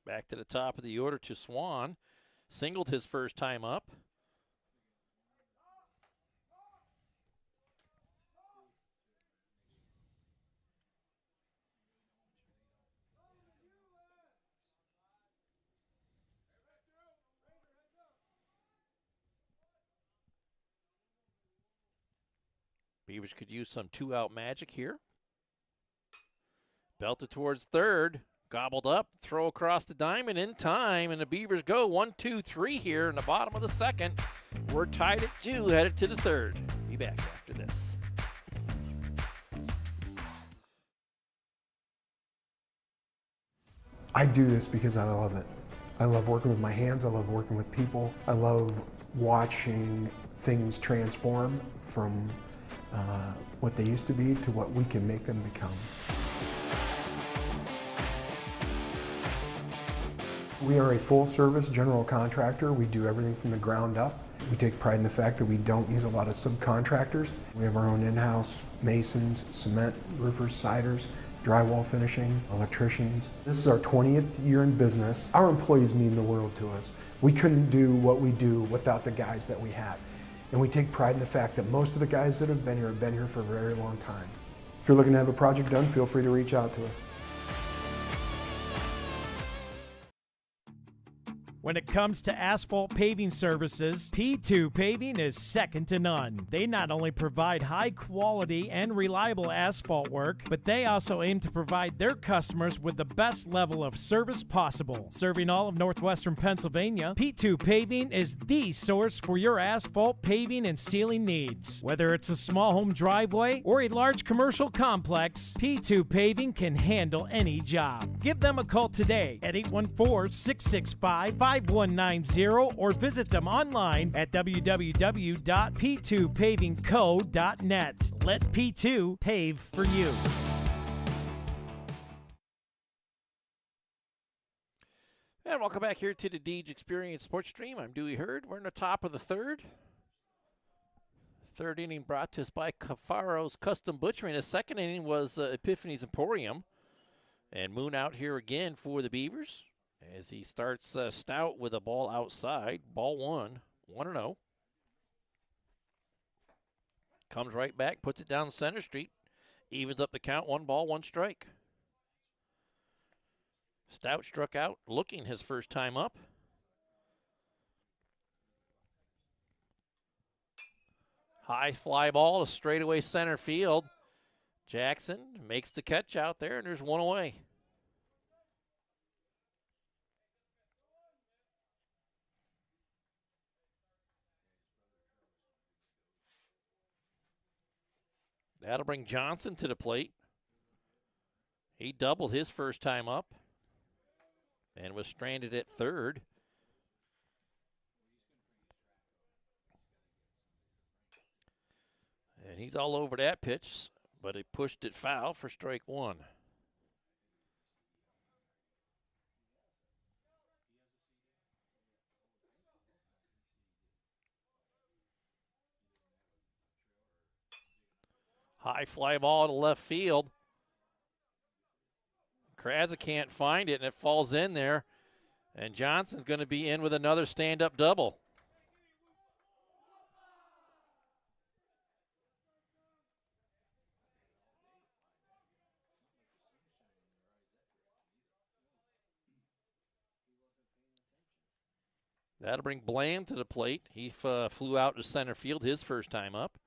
Back to the top of the order to Swan. Singled his first time up. Beavers could use some 2-out magic here. Belted towards third. Gobbled up. Throw across the diamond in time. And the Beavers go 1-2-3 here in the bottom of the second. We're tied at 2, headed to the third. Be back after this. I do this because I love it. I love working with my hands. I love working with people. I love watching things transform from what they used to be to what we can make them become. We are a full-service general contractor. We do everything from the ground up. We take pride in the fact that we don't use a lot of subcontractors. We have our own in-house masons, cement, roofers, siders, drywall finishing, electricians. This is our 20th year in business. Our employees mean the world to us. We couldn't do what we do without the guys that we have. And we take pride in the fact that most of the guys that have been here for a very long time. If you're looking to have a project done, feel free to reach out to us. When it comes to asphalt paving services, P2 Paving is second to none. They not only provide high quality and reliable asphalt work, but they also aim to provide their customers with the best level of service possible. Serving all of northwestern Pennsylvania, P2 Paving is the source for your asphalt paving and sealing needs. Whether it's a small home driveway or a large commercial complex, P2 Paving can handle any job. Give them a call today at 814-665-5190 or visit them online at www.p2pavingco.net. Let P2 pave for you. And welcome back here to the Deej Experience Sports Stream. I'm Dewey Hurd. We're in the top of the third. Third inning brought to us by Cafaro's Custom Butchering. The second inning was Epiphany's Emporium. And Moon out here again for the Beavers as he starts Stout with a ball outside. Ball 1, 1-0. Comes right back, puts it down center street. Evens up the count, 1 ball, 1 strike. Stout struck out, looking his first time up. High fly ball to straightaway center field. Jackson makes the catch out there, and there's 1 away. That'll bring Johnson to the plate. He doubled his first time up and was stranded at third. And he's all over that pitch, but he pushed it foul for strike 1. High fly ball to left field. Kraza can't find it, and it falls in there. And Johnson's going to be in with another stand-up double. That'll bring Bland to the plate. He flew out to center field his first time up.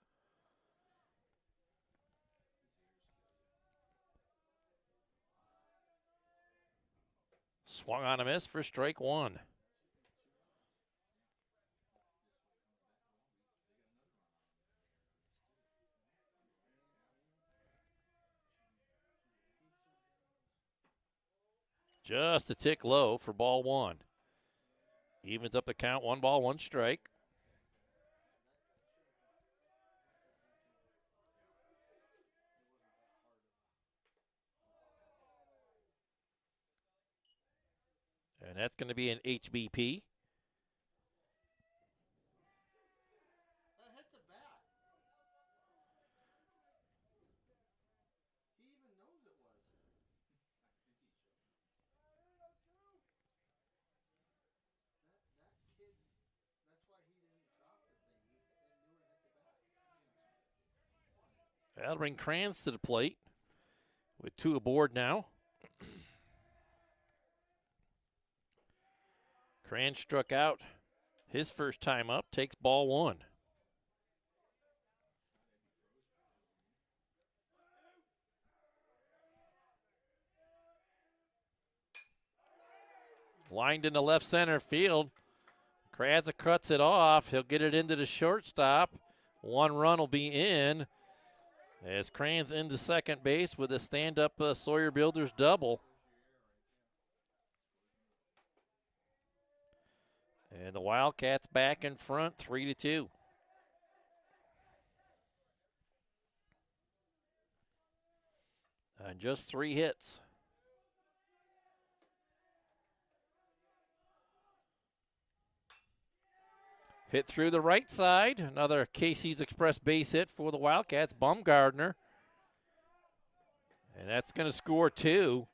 Swung on a miss for strike one. Just a tick low for ball one. Evens up the count, 1 ball, 1 strike. And that's going to be an HBP. That'll bring Kranz to the plate with 2 aboard now. Kranz struck out his first time up, takes ball one. Lined into left center field. Kranz cuts it off. He'll get it into the shortstop. 1 run will be in. As Kranz into second base with a stand-up Sawyer Builders double. And the Wildcats back in front, 3-2. And just 3 hits. Hit through the right side. Another Casey's Express base hit for the Wildcats. Baumgartner. And that's going to score 2.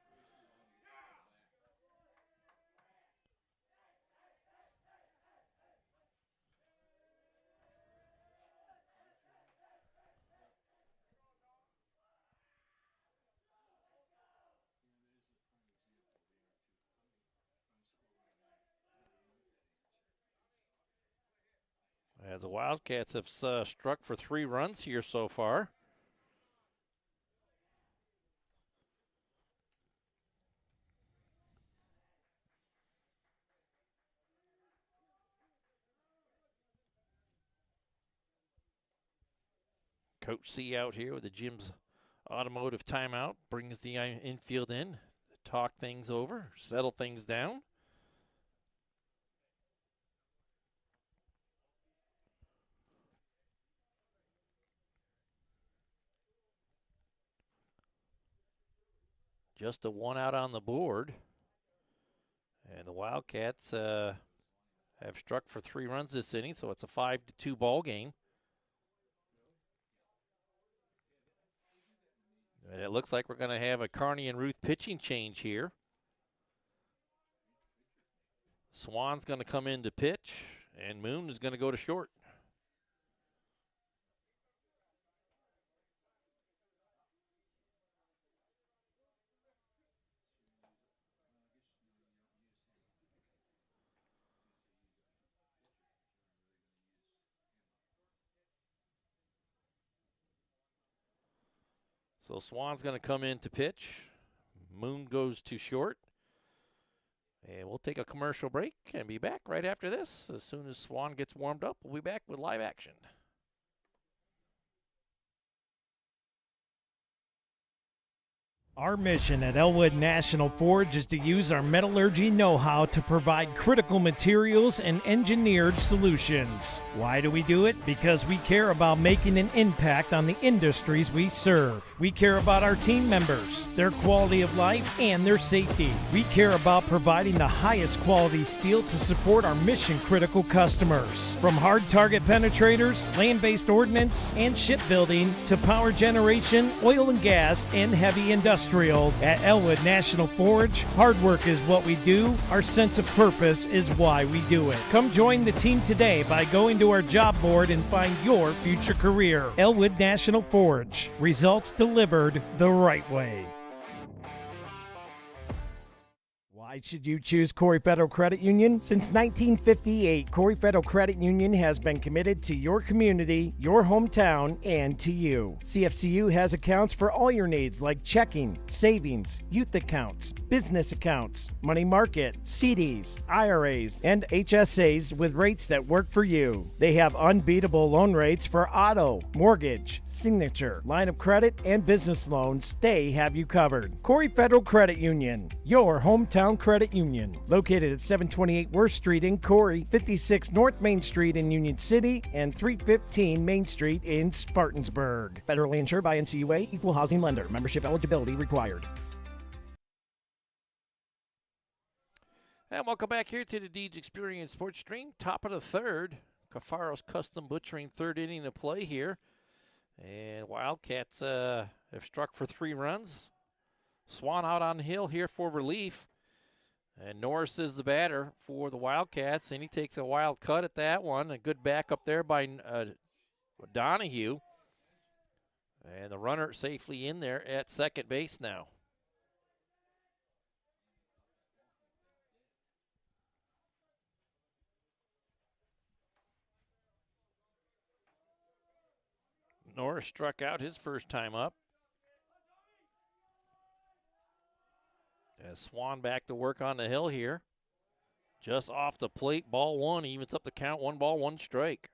As the Wildcats have struck for 3 runs here so far. Coach C out here with the Jim's automotive timeout. Brings the infield in to talk things over, settle things down. Just a 1 out on the board. And the Wildcats have struck for 3 runs this inning, so it's a 5-2 ball game. And it looks like we're going to have a Carney and Ruth pitching change here. Swan's going to come in to pitch, and Moon is going to go to short. So Swan's going to come in to pitch. Moon goes to short. And we'll take a commercial break and be back right after this. As soon as Swan gets warmed up, we'll be back with live action. Our mission at Elwood National Forge is to use our metallurgy know-how to provide critical materials and engineered solutions. Why do we do it? Because we care about making an impact on the industries we serve. We care about our team members, their quality of life, and their safety. We care about providing the highest quality steel to support our mission-critical customers. From hard target penetrators, land-based ordnance, and shipbuilding to power generation, oil and gas, and heavy industrial. At Elwood National Forge, hard work is what we do. Our sense of purpose is why we do it. Come join the team today by going to our job board and find your future career. Elwood National Forge. Results delivered the right way. Why Why should you choose Corry Federal Credit Union? Since 1958, Corry Federal Credit Union has been committed to your community, your hometown, and to you. CFCU has accounts for all your needs like checking, savings, youth accounts, business accounts, money market, CDs, IRAs, and HSAs with rates that work for you. They have unbeatable loan rates for auto, mortgage, signature, line of credit, and business loans. They have you covered. Corry Federal Credit Union, your hometown credit union. Located at 728 Worth Street in Corry, 56 North Main Street in Union City, and 315 Main Street in Spartansburg. Federally insured by NCUA, equal housing lender. Membership eligibility required. And welcome back here to the Deej Experience Sports Stream. Top of the third. Cafaro's Custom Butchering, third inning of play here. And Wildcats have struck for 3 runs. Swan out on the hill here for relief. And Norris is the batter for the Wildcats, and he takes a wild cut at that one. A good backup there by Donahue. And the runner safely in there at second base now. Norris struck out his first time up. As Swan back to work on the hill here. Just off the plate, ball 1, evens up the count, 1 ball, 1 strike.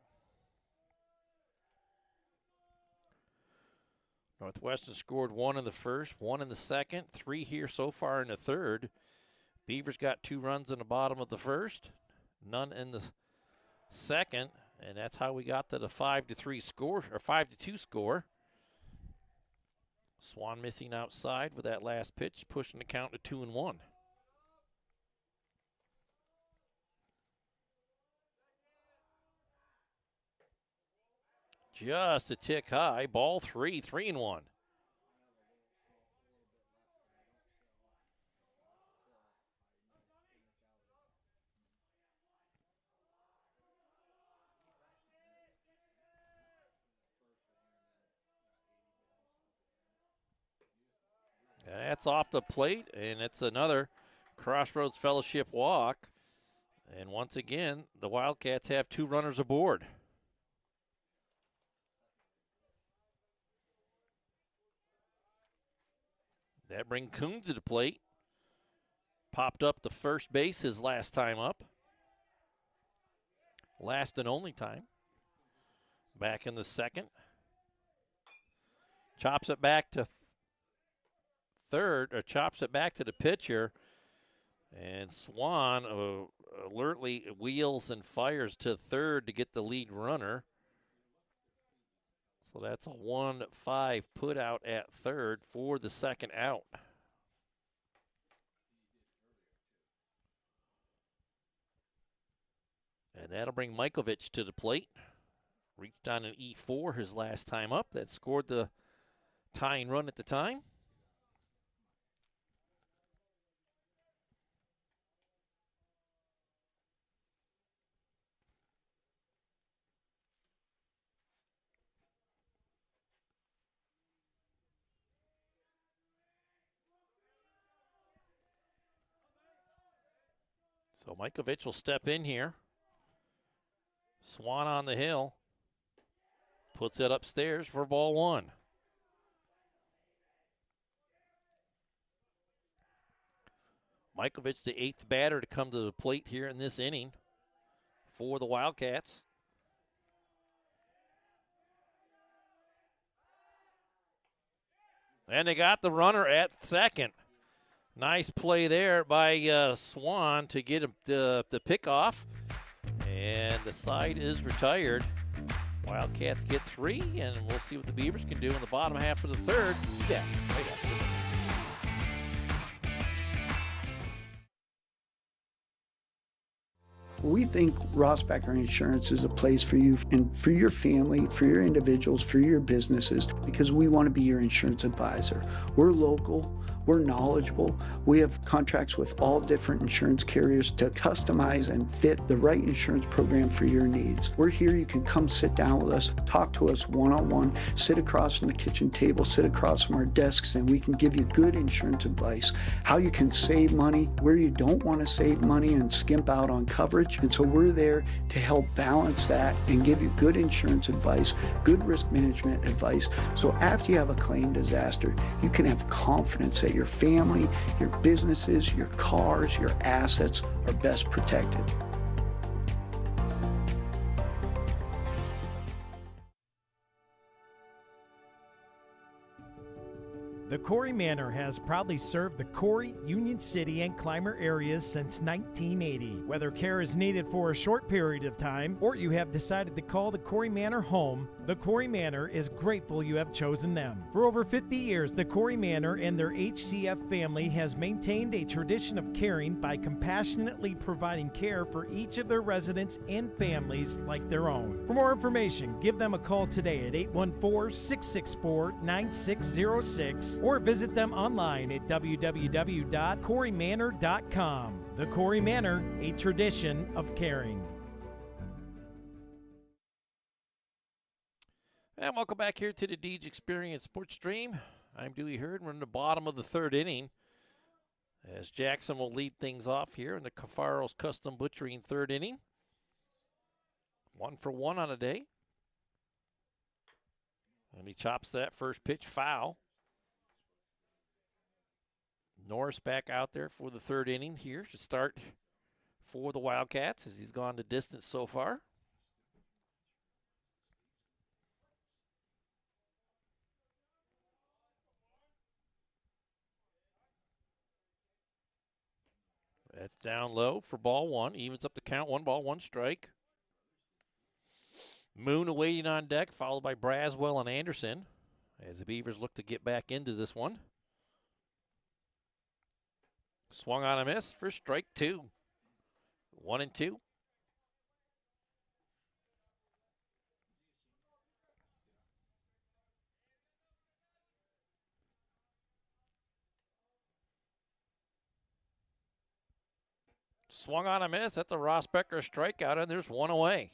Northwestern scored 1 in the first, 1 in the second, 3 here so far in the third. Beavers got 2 runs in the bottom of the first, none in the second, and that's how we got to the 5-3 score, or 5-2 score. Swan missing outside with that last pitch, pushing the count to 2-1. Just a tick high, ball 3, 3-1. That's off the plate, and it's another Crossroads Fellowship walk. And once again, the Wildcats have 2 runners aboard. That brings Coons to the plate. Popped up to first base his last time up. Last and only time. Back in the second. Chops it back to third, or chops it back to the pitcher. And Swan alertly wheels and fires to third to get the lead runner. So that's a 1-5 put out at third for the second out. And that'll bring Mikovich to the plate. Reached on an E4 his last time up. That scored the tying run at the time. So Mikovich will step in here. Swan on the hill. Puts it upstairs for ball 1. Mikovich, the 8th batter to come to the plate here in this inning for the Wildcats. And they got the runner at second. Nice play there by Swan to get him the pick off. And the side is retired. Wildcats get 3, and we'll see what the Beavers can do in the bottom half of the third. Yeah, right after this. We think Rossbacker Insurance is a place for you and for your family, for your individuals, for your businesses, because we want to be your insurance advisor. We're local. We're knowledgeable. We have contracts with all different insurance carriers to customize and fit the right insurance program for your needs. We're here. You can come sit down with us, talk to us one-on-one, sit across from the kitchen table, sit across from our desks, and we can give you good insurance advice, how you can save money, where you don't want to save money and skimp out on coverage. And so we're there to help balance that and give you good insurance advice, good risk management advice. So after you have a claim disaster, you can have confidence that your family, your businesses, your cars, your assets are best protected. The Corry Manor has proudly served the Corry, Union City, and Clymer areas since 1980. Whether care is needed for a short period of time or you have decided to call the Corry Manor home, the Corry Manor is grateful you have chosen them. For over 50 years, the Corry Manor and their HCF family has maintained a tradition of caring by compassionately providing care for each of their residents and families like their own. For more information, give them a call today at 814-664-9606 or visit them online at www.corrymanor.com. The Corry Manor, a tradition of caring. And welcome back here to the Deej Experience Sports Stream. I'm Dewey Hurd. We're in the bottom of the third inning as Jackson will lead things off here in the Cafaro's Custom Butchering third inning. 1 for 1 on a day. And he chops that first pitch foul. Norris back out there for the third inning here to start for the Wildcats as he's gone the distance so far. That's down low for ball one. Evens up the count. 1 ball, 1 strike. Moon awaiting on deck, followed by Braswell and Anderson as the Beavers look to get back into this one. Swung on a miss for strike 2. 1 and 2. Swung on a miss. That's a Ross Becker strikeout, and there's 1 away.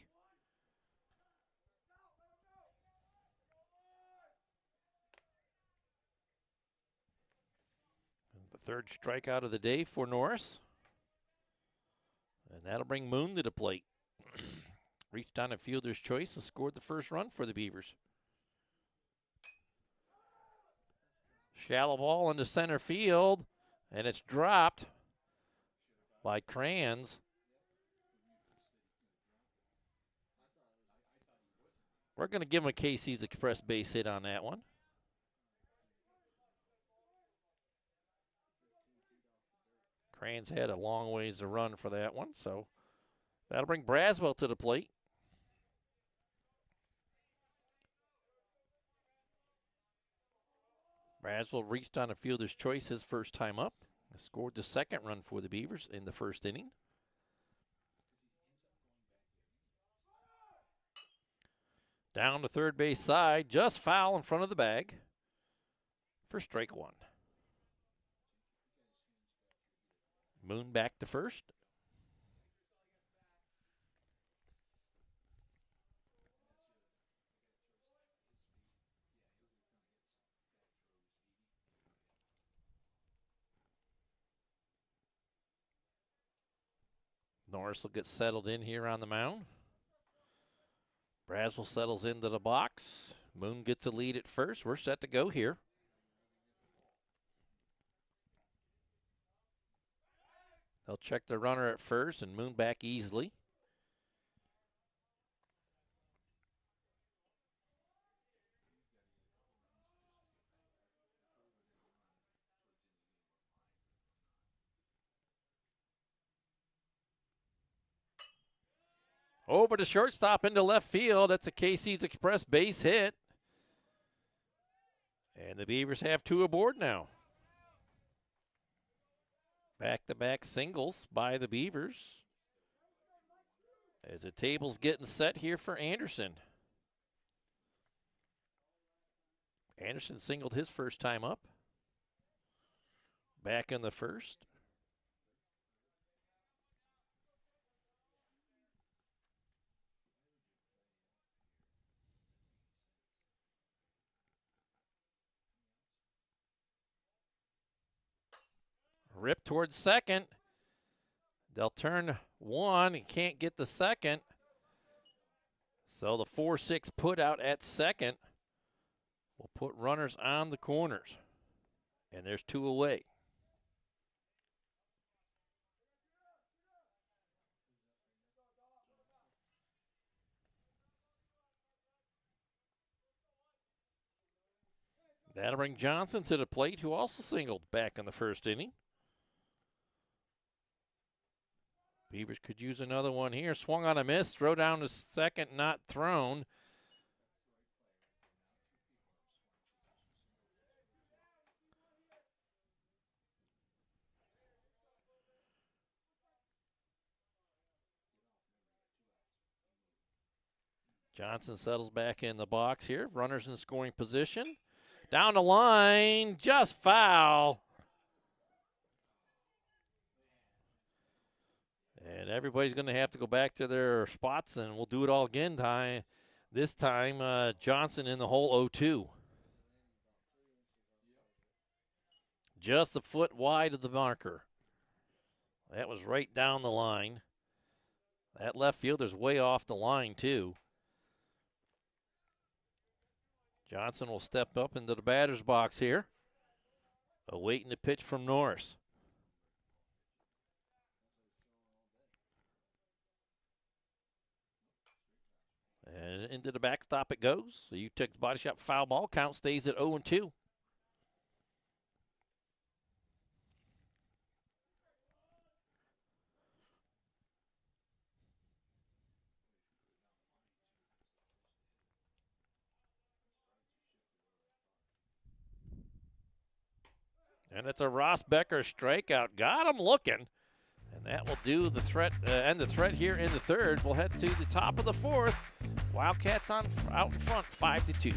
The third strikeout of the day for Norris. And that'll bring Moon to the plate. Reached on a fielder's choice and scored the first run for the Beavers. Shallow ball into center field, and it's dropped by Kranz. We're going to give him a KC's Express base hit on that one. Kranz had a long ways to run for that one, so that'll bring Braswell to the plate. Braswell reached on a fielder's choice his first time up. Scored the second run for the Beavers in the first inning. Down the third base side, just foul in front of the bag for strike 1. Moon back to first. Norris will get settled in here on the mound. Braswell settles into the box. Moon gets a lead at first. We're set to go here. They'll check the runner at first and Moon back easily. Over to shortstop into left field. That's a KC's Express base hit. And the Beavers have 2 aboard now. Back-to-back singles by the Beavers. As the table's getting set here for Anderson. Anderson singled his first time up. back in the first. Rip towards second. They'll turn one and can't get the second. So the 4-6 put out at second will put runners on the corners. And there's 2 away. That'll bring Johnson to the plate, who also singled back in the first inning. Beavers could use another one here. Swung on a miss, throw down to second, not thrown. Johnson settles back in the box here. Runners in scoring position. Down the line, just foul. And everybody's going to have to go back to their spots, and we'll do it all again. This time, Johnson in the hole 0-2. Just a foot wide of the marker. That was right down the line. That left fielder's way off the line, too. Johnson will step up into the batter's box here, awaiting the pitch from Norris. And into the backstop it goes. So you took the body shot, foul ball. Count stays at 0-2. And it's a Ross Becker strikeout. Got him looking. And that will do the threat, end the threat here in the third. We'll head to the top of the fourth. Wildcats out in front, 5-2.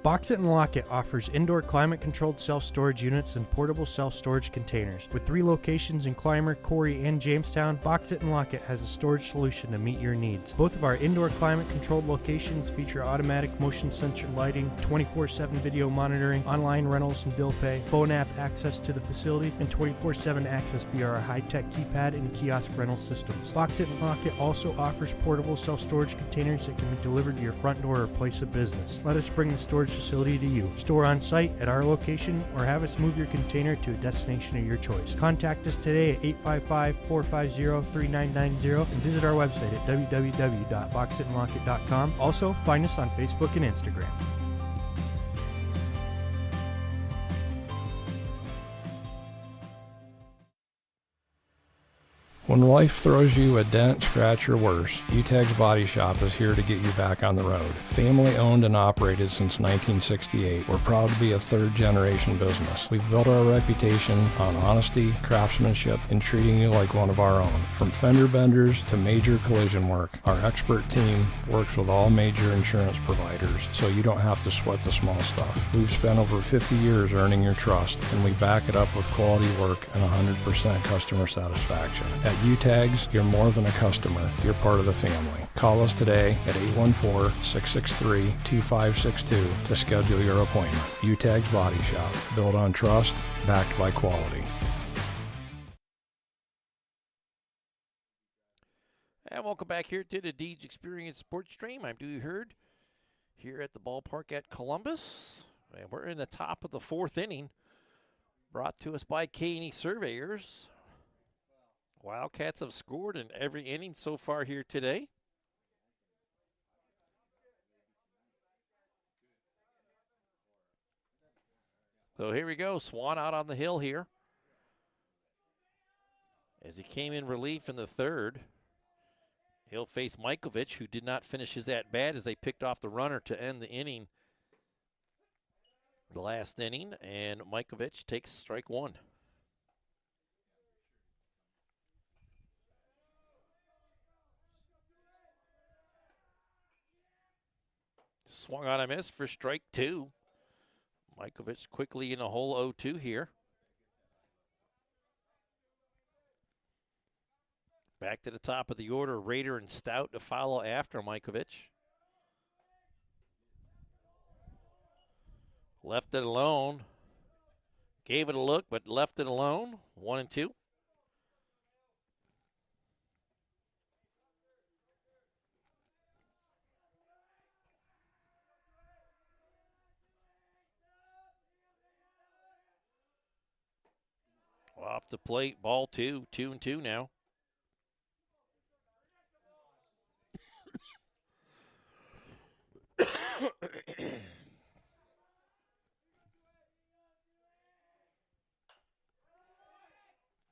Box It and Lock It offers indoor climate-controlled self-storage units and portable self-storage containers. With 3 locations in Clymer, Corry, and Jamestown, Box It and Lock It has a storage solution to meet your needs. Both of our indoor climate-controlled locations feature automatic motion sensor lighting, 24/7 video monitoring, online rentals and bill pay, phone app access to the facility, and 24/7 access via our high-tech keypad and kiosk rental systems. Box It and Lock It also offers portable self-storage containers that can be delivered to your front door or place of business. Let us bring the storage facility to you. Store on site at our location or have us move your container to a destination of your choice. Contact us today at 855-450-3990 and visit our website at www.boxitandlockit.com. Also, find us on Facebook and Instagram. When life throws you a dent, scratch, or worse, UTAG's Body Shop is here to get you back on the road. Family owned and operated since 1968, we're proud to be a third-generation business. We've built our reputation on honesty, craftsmanship, and treating you like one of our own. From fender benders to major collision work, our expert team works with all major insurance providers, so you don't have to sweat the small stuff. We've spent over 50 years earning your trust, and we back it up with quality work and 100% customer satisfaction. At UTAGS, you're more than a customer, you're part of the family. Call us today at 814-663-2562 to schedule your appointment. UTAGS Body Shop, built on trust, backed by quality. And welcome back here to the Deej Experience Sports Stream. I'm Dewey Hurd here at the ballpark at Columbus. And we're in the top of the fourth inning, brought to us by K&E Surveyors. Wildcats have scored in every inning so far here today. So here we go. Swan out on the hill here. As he came in relief in the third, he'll face Mikovich, who did not finish his at-bat as they picked off the runner to end the inning, the last inning, and Mikovich takes strike one. Swung on a miss for strike 2. Mikovich quickly in a hole 0-2 here. Back to the top of the order, Rader and Stout to follow after Mikovich. Left it alone. Gave it a look, but left it alone. 1-2. Off the plate, ball 2, 2-2 now.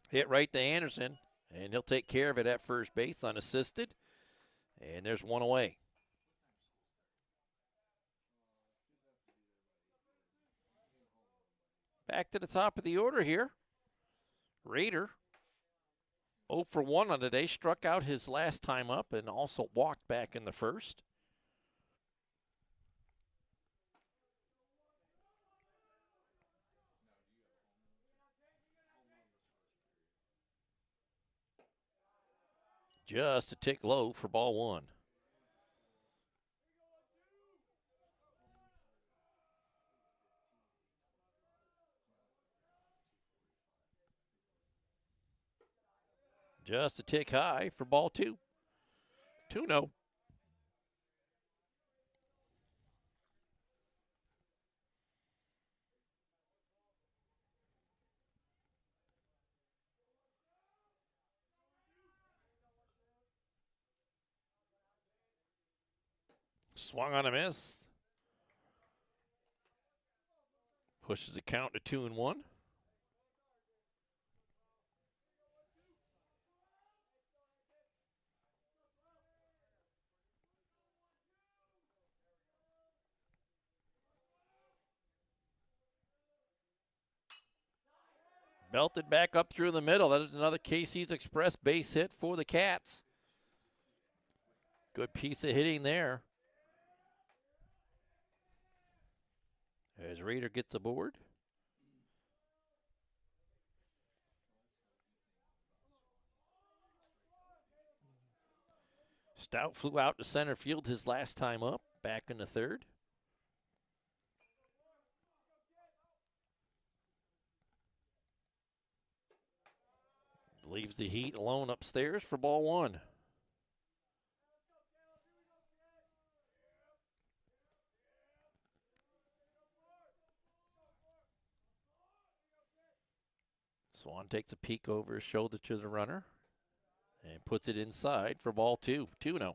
Hit right to Anderson, and he'll take care of it at first base unassisted. And there's one away. Back to the top of the order here. Rader, 0 for 1 on the day, struck out his last time up and also walked back in the first. Just a tick low for ball 1. Just a tick high for ball 2. 2-0. Swung on a miss. Pushes the count to 2-1. Belted back up through the middle. That is another Casey's Express base hit for the Cats. Good piece of hitting there. As Rader gets aboard. Stout flew out to center field his last time up, back in the third. Leaves the Heat alone upstairs for ball 1. Swan takes a peek over his shoulder to the runner and puts it inside for ball 2. 2-0.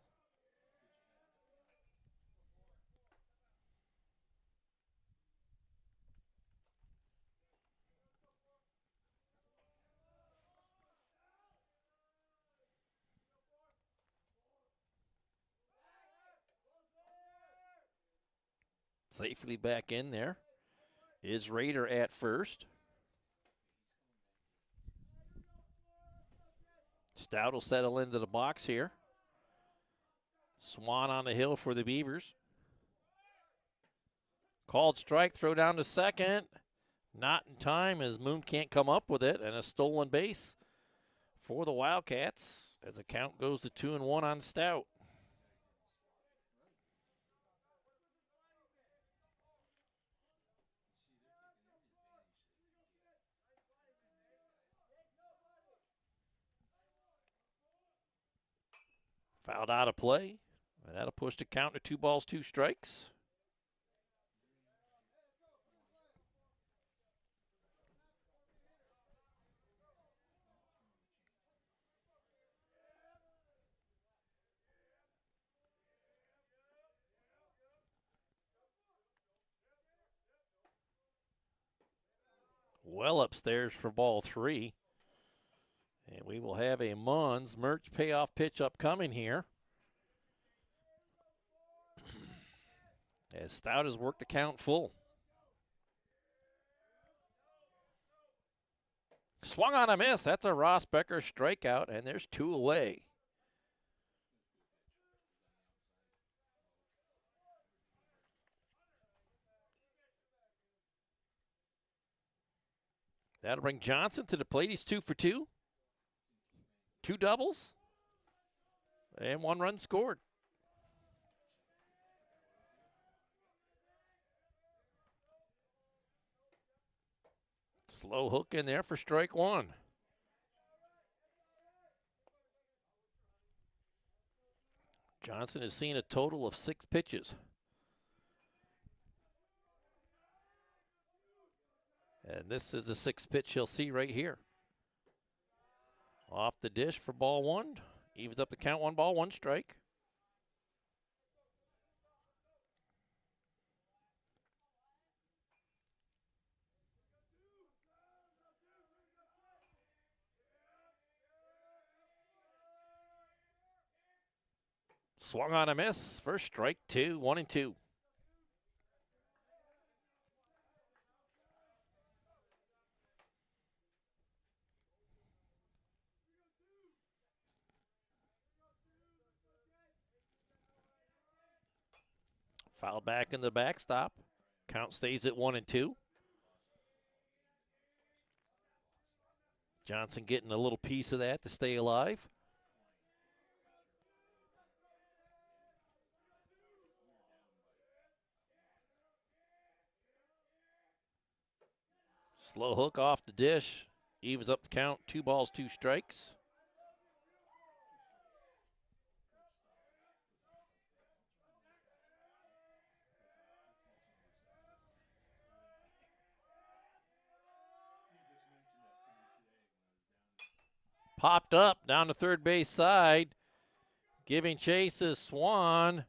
Safely back in there is Rader at first. Stout will settle into the box here. Swan on the hill for the Beavers. Called strike, throw down to second. Not in time as Moon can't come up with it, and a stolen base for the Wildcats as the count goes to 2-1 on Stout. Fouled out of play, and that'll push the count to 2 balls, 2 strikes. Well upstairs for ball 3. And we will have a Munns Merch payoff pitch upcoming here. As Stout has worked the count full. Swung on a miss. That's a Ross Becker strikeout, and there's 2 away. That'll bring Johnson to the plate. He's 2 for 2. 2 doubles. And 1 run scored. Slow hook in there for strike 1. Johnson has seen a total of 6 pitches. And this is the 6th pitch he'll see right here. Off the dish for ball 1. Evens up the count, 1 ball, 1 strike. Swung on a miss. First strike, 2, 1 and 2. Foul back in the backstop. Count stays at 1 and 2. Johnson getting a little piece of that to stay alive. Slow hook off the dish. Evens up the count. 2 balls, 2 strikes. Popped up down the third base side. Giving chase is Swan.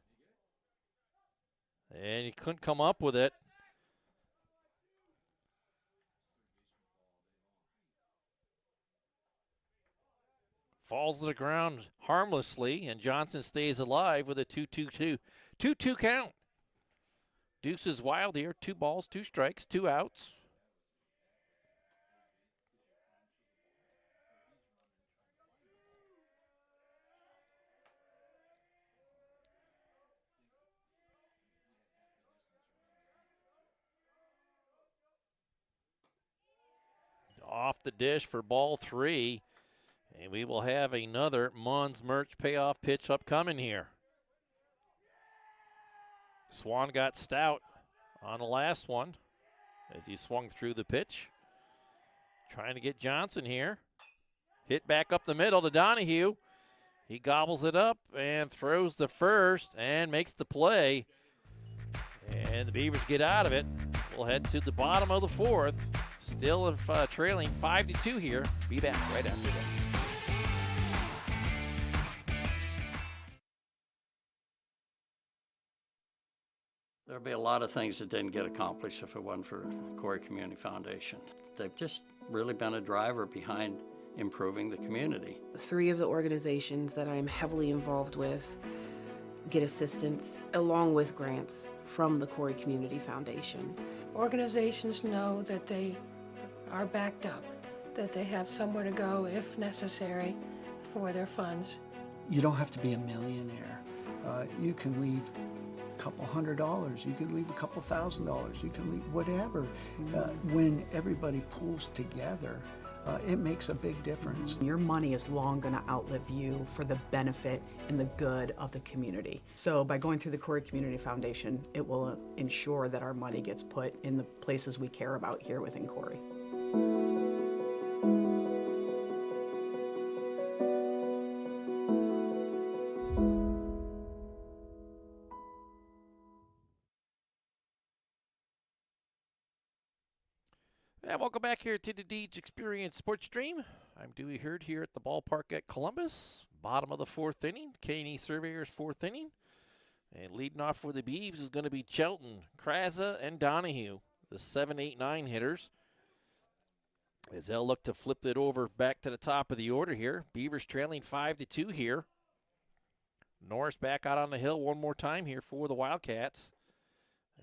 And he couldn't come up with it. Falls to the ground harmlessly, and Johnson stays alive with a 2-2-2. 2-2 count. Deuce is wild here. 2 balls, 2 strikes, 2 outs. Off the dish for ball 3. And we will have another Mons Merch payoff pitch upcoming here. Swan got stout on the last one as he swung through the pitch. Trying to get Johnson here. Hit back up the middle to Donahue. He gobbles it up and throws the first and makes the play. And the Beavers get out of it. We'll head to the bottom of the 4th. Still trailing 5-2 here. Be back right after this. There'll be a lot of things that didn't get accomplished if it wasn't for Corry Community Foundation. They've just really been a driver behind improving the community. 3 of the organizations that I'm heavily involved with get assistance along with grants from the Corry Community Foundation. Organizations know that they are backed up, that they have somewhere to go if necessary for their funds. You don't have to be a millionaire. You can leave a couple $100, you can leave a couple $1,000, you can leave whatever. When everybody pulls together, it makes a big difference. Your money is long going to outlive you for the benefit and the good of the community. So by going through the Corry Community Foundation, it will ensure that our money gets put in the places we care about here within Corry. And welcome back here to the Deej Experience Sports Stream. I'm Dewey Hurd here at the ballpark at Columbus. Bottom of the 4th inning, K&E Surveyors 4th inning. And leading off for the Beavs is going to be Chelton, Kraza, and Donahue, the 7, 8, 9 hitters. As they'll look to flip it over back to the top of the order here. Beavers trailing 5-2 here. Norris back out on the hill one more time here for the Wildcats.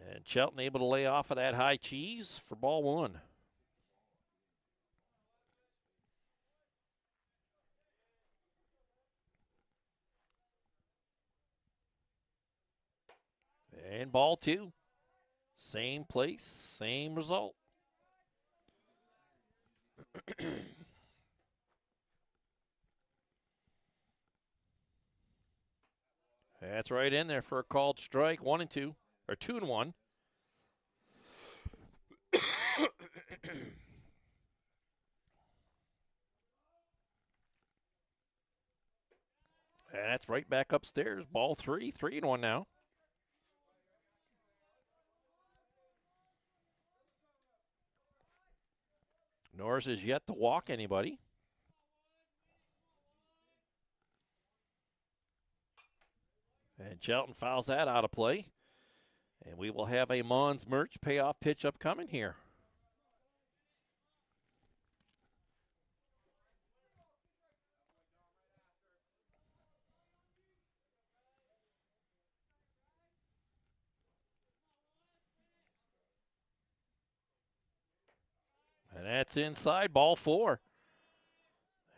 And Chelton able to lay off of that high cheese for ball 1. And ball 2. Same place, same result. That's right in there for a called strike. 1-2, or 2-1. And that's right back upstairs. Ball 3, 3-1 now. Norris is yet to walk anybody. And Shelton fouls that out of play. And we will have a Mons Merch payoff pitch upcoming here. And that's inside, ball 4.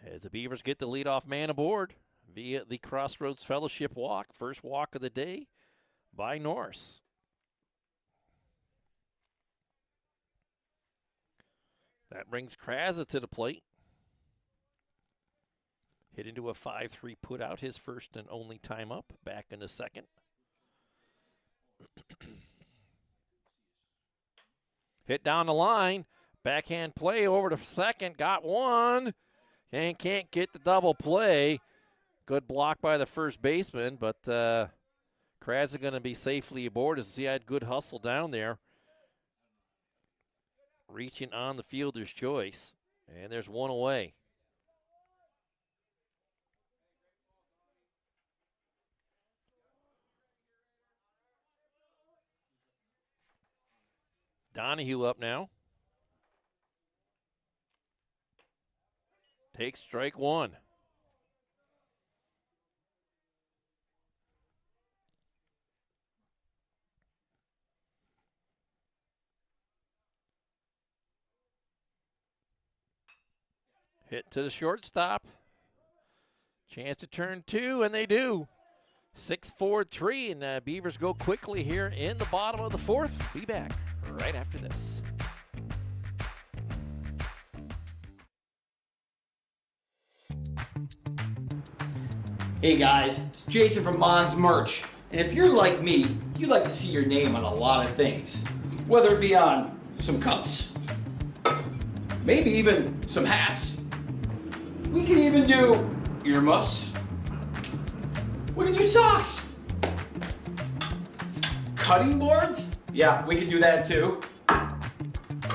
As the Beavers get the leadoff man aboard via the Crossroads Fellowship walk. First walk of the day by Norse. That brings Kraza to the plate. Hit into a 5-3 put out, his first and only time up, back in the second. Hit down the line. Backhand play over to second. Got one. And can't get the double play. Good block by the first baseman, but Kraza going to be safely aboard as he had good hustle down there. Reaching on the fielder's choice. And there's one away. Donahue up now. Takes strike 1. Hit to the shortstop. Chance to turn 2, and they do. 6-4-3, and Beavers go quickly here in the bottom of the 4th. Be back right after this. Hey guys, it's Jason from Mons Merch. And if you're like me, you like to see your name on a lot of things. Whether it be on some cups, maybe even some hats. We can even do earmuffs. We can do socks. Cutting boards? Yeah, we can do that too.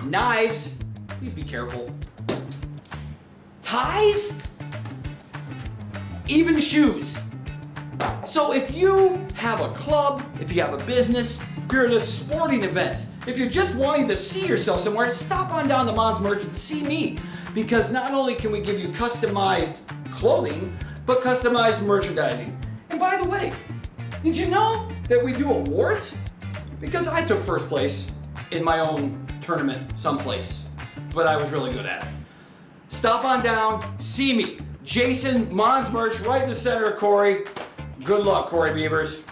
Knives, please be careful. Ties? Even shoes. So if you have a club, if you have a business, if you're at a sporting event, if you're just wanting to see yourself somewhere, stop on down to Mons Merch and see me. Because not only can we give you customized clothing, but customized merchandising. And by the way, did you know that we do awards? Because I took first place in my own tournament someplace, but I was really good at it. Stop on down, see me. Jason, Mons Merch, right in the center of Corry. Good luck, Corry Beavers.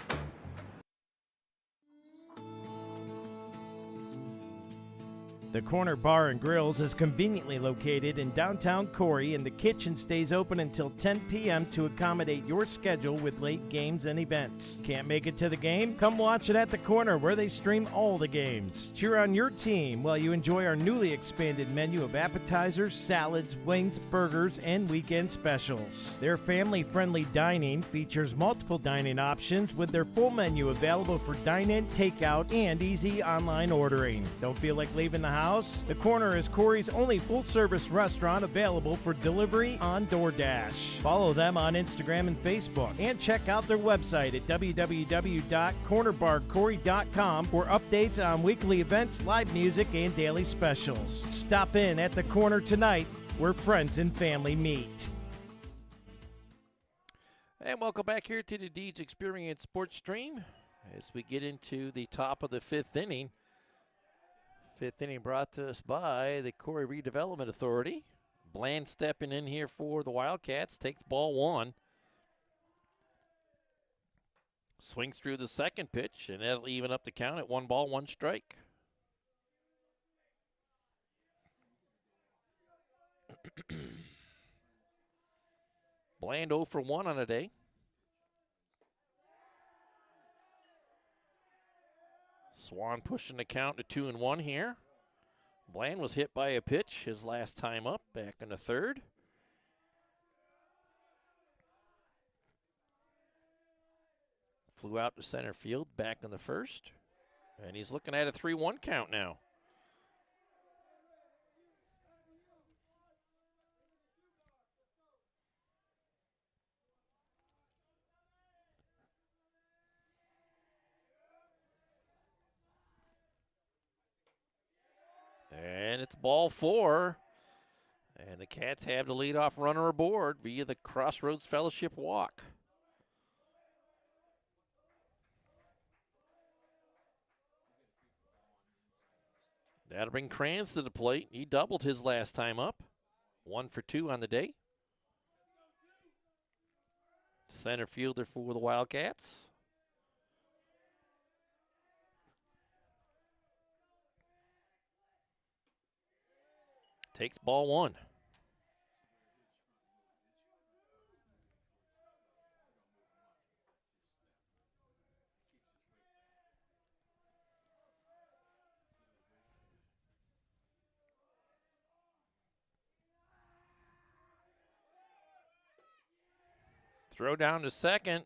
The Corner Bar and Grills is conveniently located in downtown Corry, and the kitchen stays open until 10 p.m. to accommodate your schedule with late games and events. Can't make it to the game? Come watch it at the Corner, where they stream all the games. Cheer on your team while you enjoy our newly expanded menu of appetizers, salads, wings, burgers, and weekend specials. Their family-friendly dining features multiple dining options with their full menu available for dine-in, takeout, and easy online ordering. Don't feel like leaving the house? The Corner is Corry's only full-service restaurant available for delivery on DoorDash. Follow them on Instagram and Facebook, and check out their website at www.cornerbarcorry.com for updates on weekly events, live music, and daily specials. Stop in at the Corner tonight, where friends and family meet. And welcome back here to the Deeds Experience Sports Stream as we get into the top of the 5th inning. 5th inning brought to us by the Corry Redevelopment Authority. Bland stepping in here for the Wildcats, takes ball 1. Swings through the second pitch, and that'll even up the count at 1 ball, 1 strike. Bland 0 for 1 on a day. Swan pushing the count to 2-1 here. Bland was hit by a pitch his last time up, back in the third. Flew out to center field, back in the first. And he's looking at a 3-1 count now. And it's ball 4. And the Cats have the leadoff runner aboard via the Crossroads Fellowship walk. That'll bring Kranz to the plate. He doubled his last time up. 1 for 2 on the day. Center fielder for the Wildcats. Takes ball 1. Throw down to second.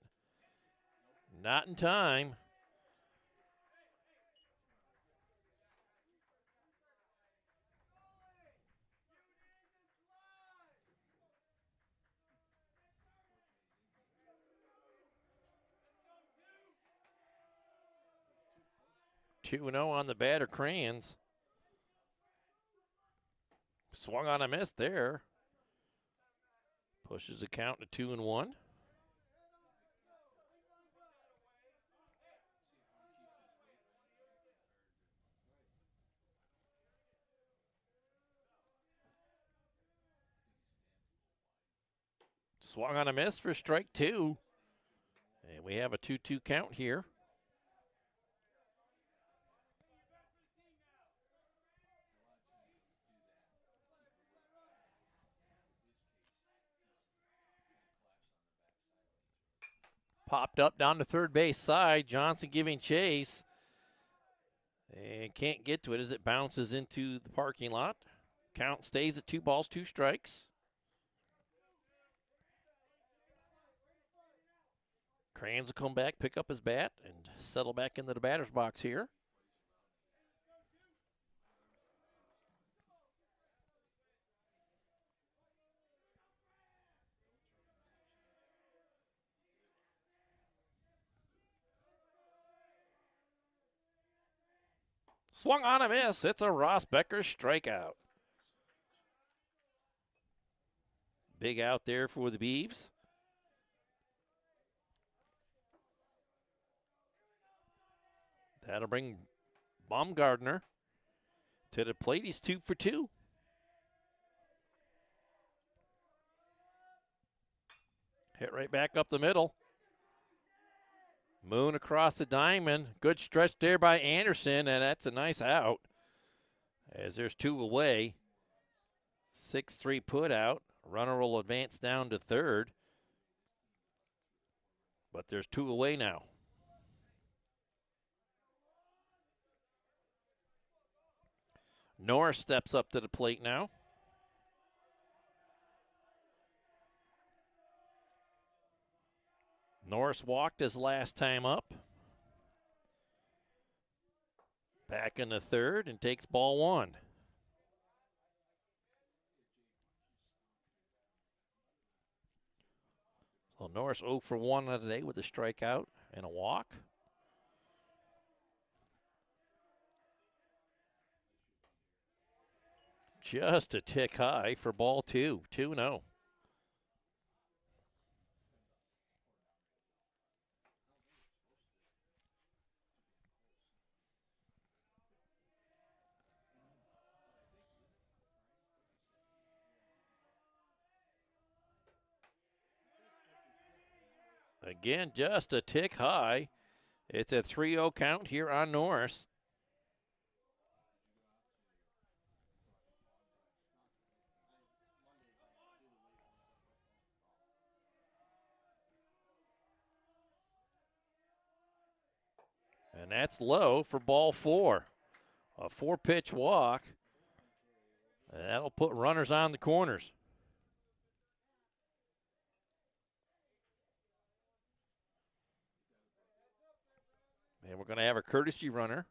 Not in time. Two 2-0 on the batter, Kranz. Swung on a miss there. Pushes the count to 2-1. Swung on a miss for strike 2. And we have a 2-2 count here. Popped up down the third base side. Johnson giving chase. And can't get to it as it bounces into the parking lot. Count stays at 2 balls, 2 strikes. Kranz will come back, pick up his bat, and settle back into the batter's box here. Swung on a miss. It's a Ross Becker strikeout. Big out there for the Beavs. That'll bring Baumgartner to the plate. He's 2 for 2. Hit right back up the middle. Moon across the diamond. Good stretch there by Anderson, and that's a nice out. As there's 2 away. 6-3 put out. Runner will advance down to third. But there's 2 away now. Norris steps up to the plate now. Norris walked his last time up. Back in the third and takes ball 1. So Norris 0 for 1 on the day with a strikeout and a walk. Just a tick high for ball 2. 2-0. Again, just a tick high. It's a 3-0 count here on Norris. And that's low for ball 4. A 4-pitch walk. And that'll put runners on the corners. And we're going to have a courtesy runner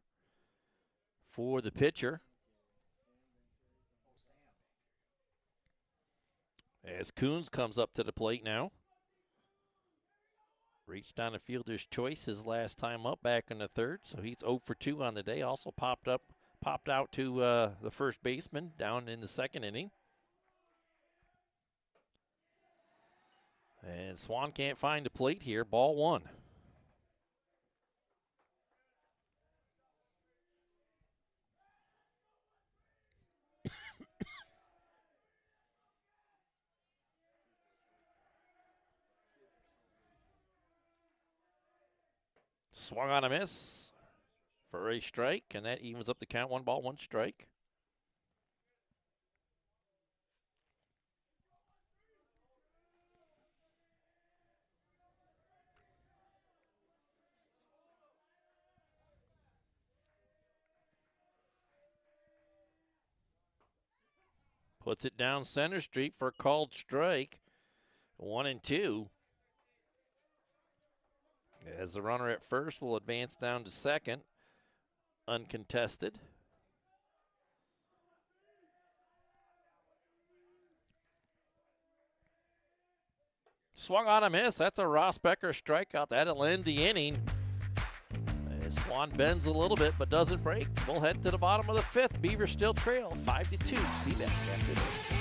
for the pitcher. As Coons comes up to the plate now. Reached on a fielder's choice his last time up back in the third, so he's 0 for 2 on the day. Also popped out to the first baseman down in the second inning. And Swan can't find a plate here. Ball 1. Swung on a miss for a strike, and that evens up the count. 1 ball, 1 strike. Puts it down center street for a called strike. 1 and 2. As the runner at first will advance down to second, uncontested. Swung on a miss. That's a Ross Becker strikeout. That'll end the inning. Swan bends a little bit but doesn't break. We'll head to the bottom of the 5th. Beavers still trail 5-2. Be back after this.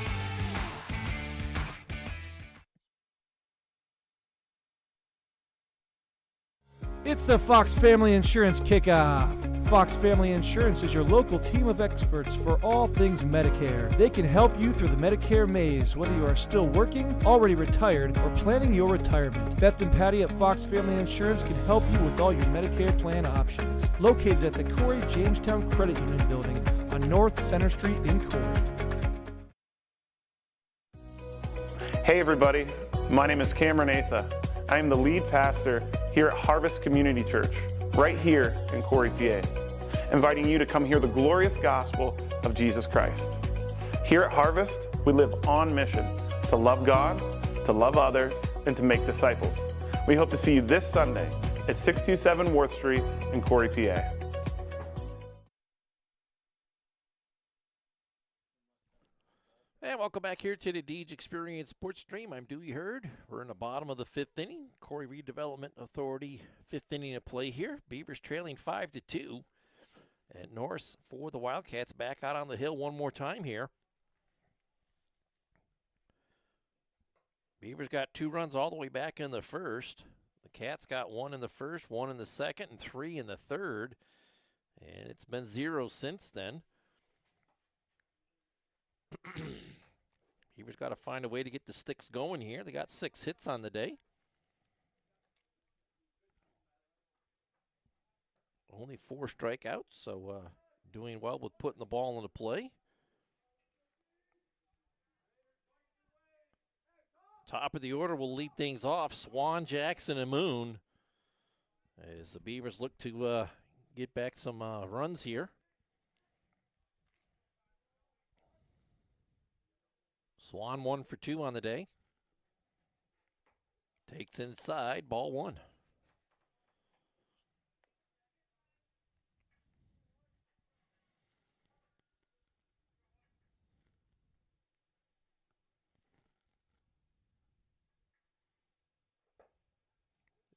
It's the Fox Family Insurance Kickoff. Fox Family Insurance is your local team of experts for all things Medicare. They can help you through the Medicare maze, whether you are still working, already retired, or planning your retirement. Beth and Patty at Fox Family Insurance can help you with all your Medicare plan options. Located at the Corry Jamestown Credit Union building on North Center Street in Corry. Hey everybody, my name is Cameron Atha. I am the lead pastor here at Harvest Community Church, right here in Corry, PA, inviting you to come hear the glorious gospel of Jesus Christ. Here at Harvest, we live on mission to love God, to love others, and to make disciples. We hope to see you this Sunday at 627 Worth Street in Corry, PA. And welcome back here to the Deej Experience Sports Stream. I'm Dewey Hurd. We're in the bottom of the 5th inning. Corry Redevelopment Authority 5th inning of play here. Beavers trailing 5-2. And Norris for the Wildcats back out on the hill one more time here. Beavers got 2 runs all the way back in the first. The Cats got 1 in the first, 1 in the second, and 3 in the third. And it's been 0 since then. Beavers got to find a way to get the sticks going here. They got 6 hits on the day. Only 4 strikeouts, so doing well with putting the ball into play. Top of the order will lead things off. Swan, Jackson, and Moon. As the Beavers look to get back some runs here. Swan 1 for 2 on the day. Takes inside, ball 1.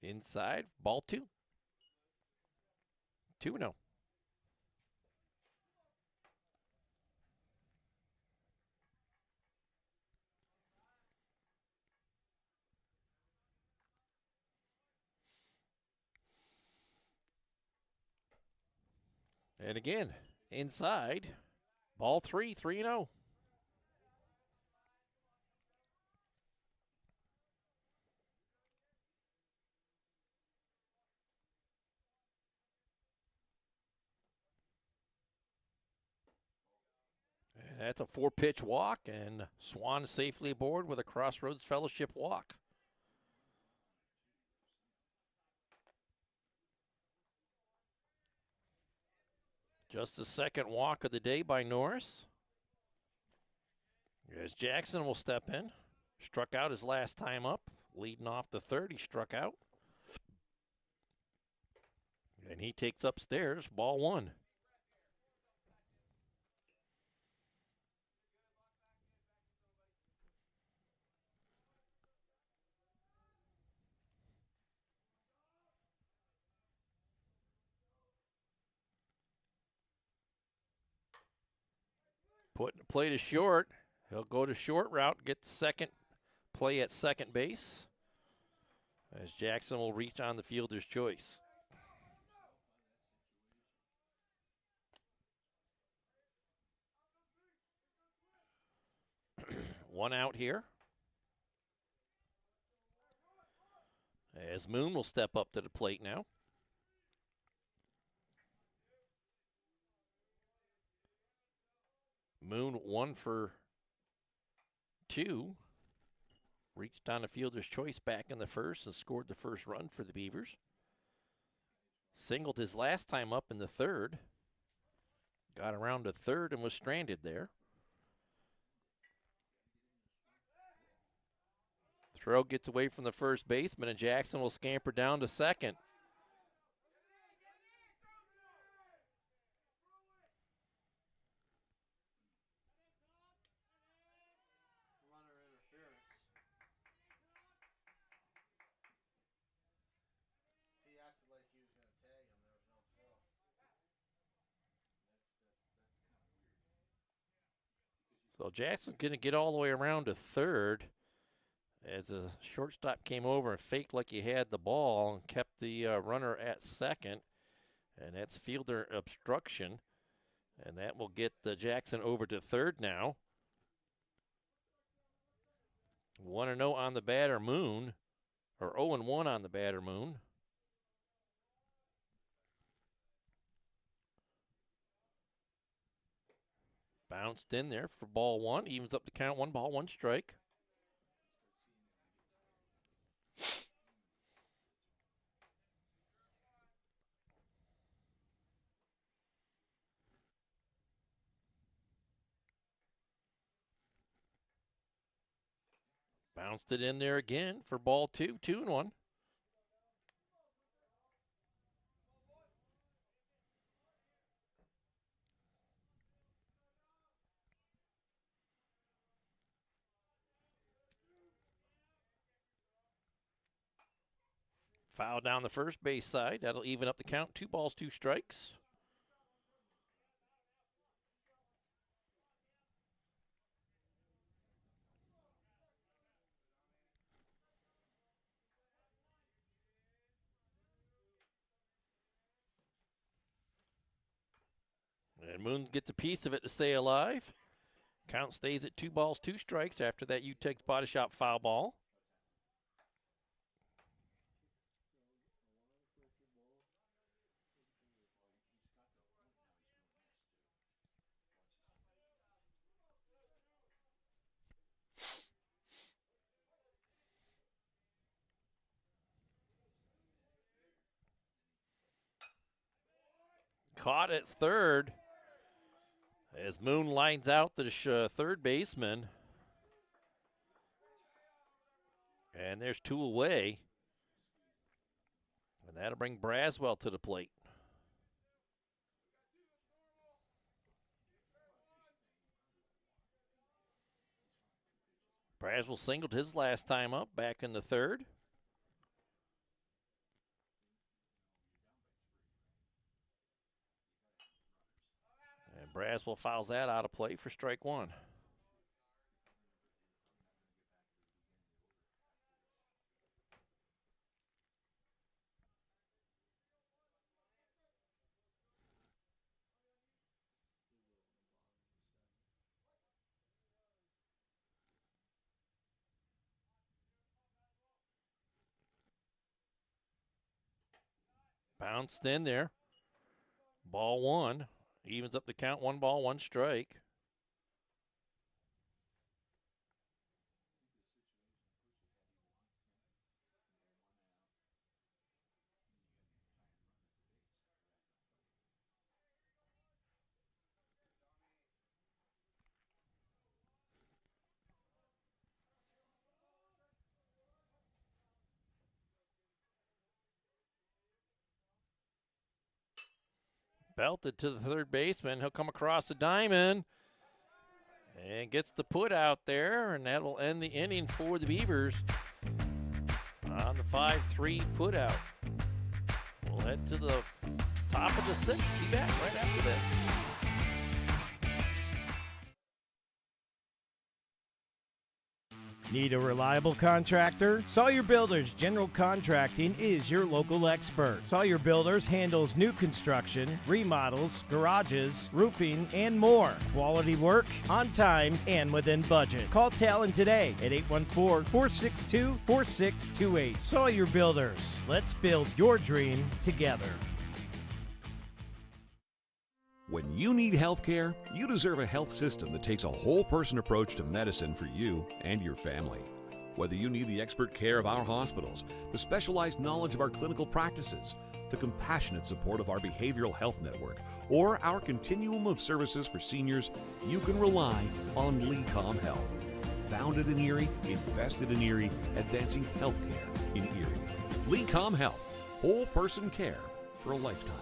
Inside, ball 2. 2-0. And again, inside, ball 3, 3-0. And that's a 4-pitch walk, and Swan safely aboard with a Crossroads Fellowship walk. Just the second walk of the day by Norris. As Jackson will step in. Struck out his last time up. Leading off the third, he struck out. And he takes upstairs, ball one. Putting the play to short. He'll go to short route, get the second play at second base. As Jackson will reach on the fielder's choice. One out here. As Moon will step up to the plate now. Moon 1 for 2. Reached on the fielder's choice back in the first and scored the first run for the Beavers. Singled his last time up in the third. Got around to third and was stranded there. Throw gets away from the first baseman, and Jackson will scamper down to second. So Jackson's going to get all the way around to third as a shortstop came over and faked like he had the ball and kept the runner at second. And that's fielder obstruction. And that will get Jackson over to third now. 1-0 on the batter, Moon. Or 0-1 on the batter, Moon. Bounced in there for ball one. Evens up the count. 1 ball, 1 strike. Bounced it in there again for ball 2. 2-1. Foul down the first base side. That'll even up the count. 2 balls, 2 strikes. And Moon gets a piece of it to stay alive. Count stays at 2 balls, 2 strikes after that U-Tex body shop foul ball. Caught at third as Moon lines out the third baseman. And there's 2 away. And that'll bring Braswell to the plate. Braswell singled his last time up back in the third. And Braswell fouls that out of play for strike 1. Bounced in there. Ball 1. Evens up the count. 1 ball, 1 strike. Belted to the third baseman. He'll come across the diamond and gets the put out there, and that will end the inning for the Beavers on the 5-3 put out. We'll head to the top of the sixth. Be back right after this. Need a reliable contractor? Sawyer Builders General Contracting is your local expert. Sawyer Builders handles new construction, remodels, garages, roofing, and more. Quality work, on time, and within budget. Call Talon today at 814-462-4628. Sawyer Builders. Let's build your dream together. When you need health care, you deserve a health system that takes a whole-person approach to medicine for you and your family. Whether you need the expert care of our hospitals, the specialized knowledge of our clinical practices, the compassionate support of our behavioral health network, or our continuum of services for seniors, you can rely on LeCom Health. Founded in Erie, invested in Erie, advancing health care in Erie. LeCom Health, whole-person care for a lifetime.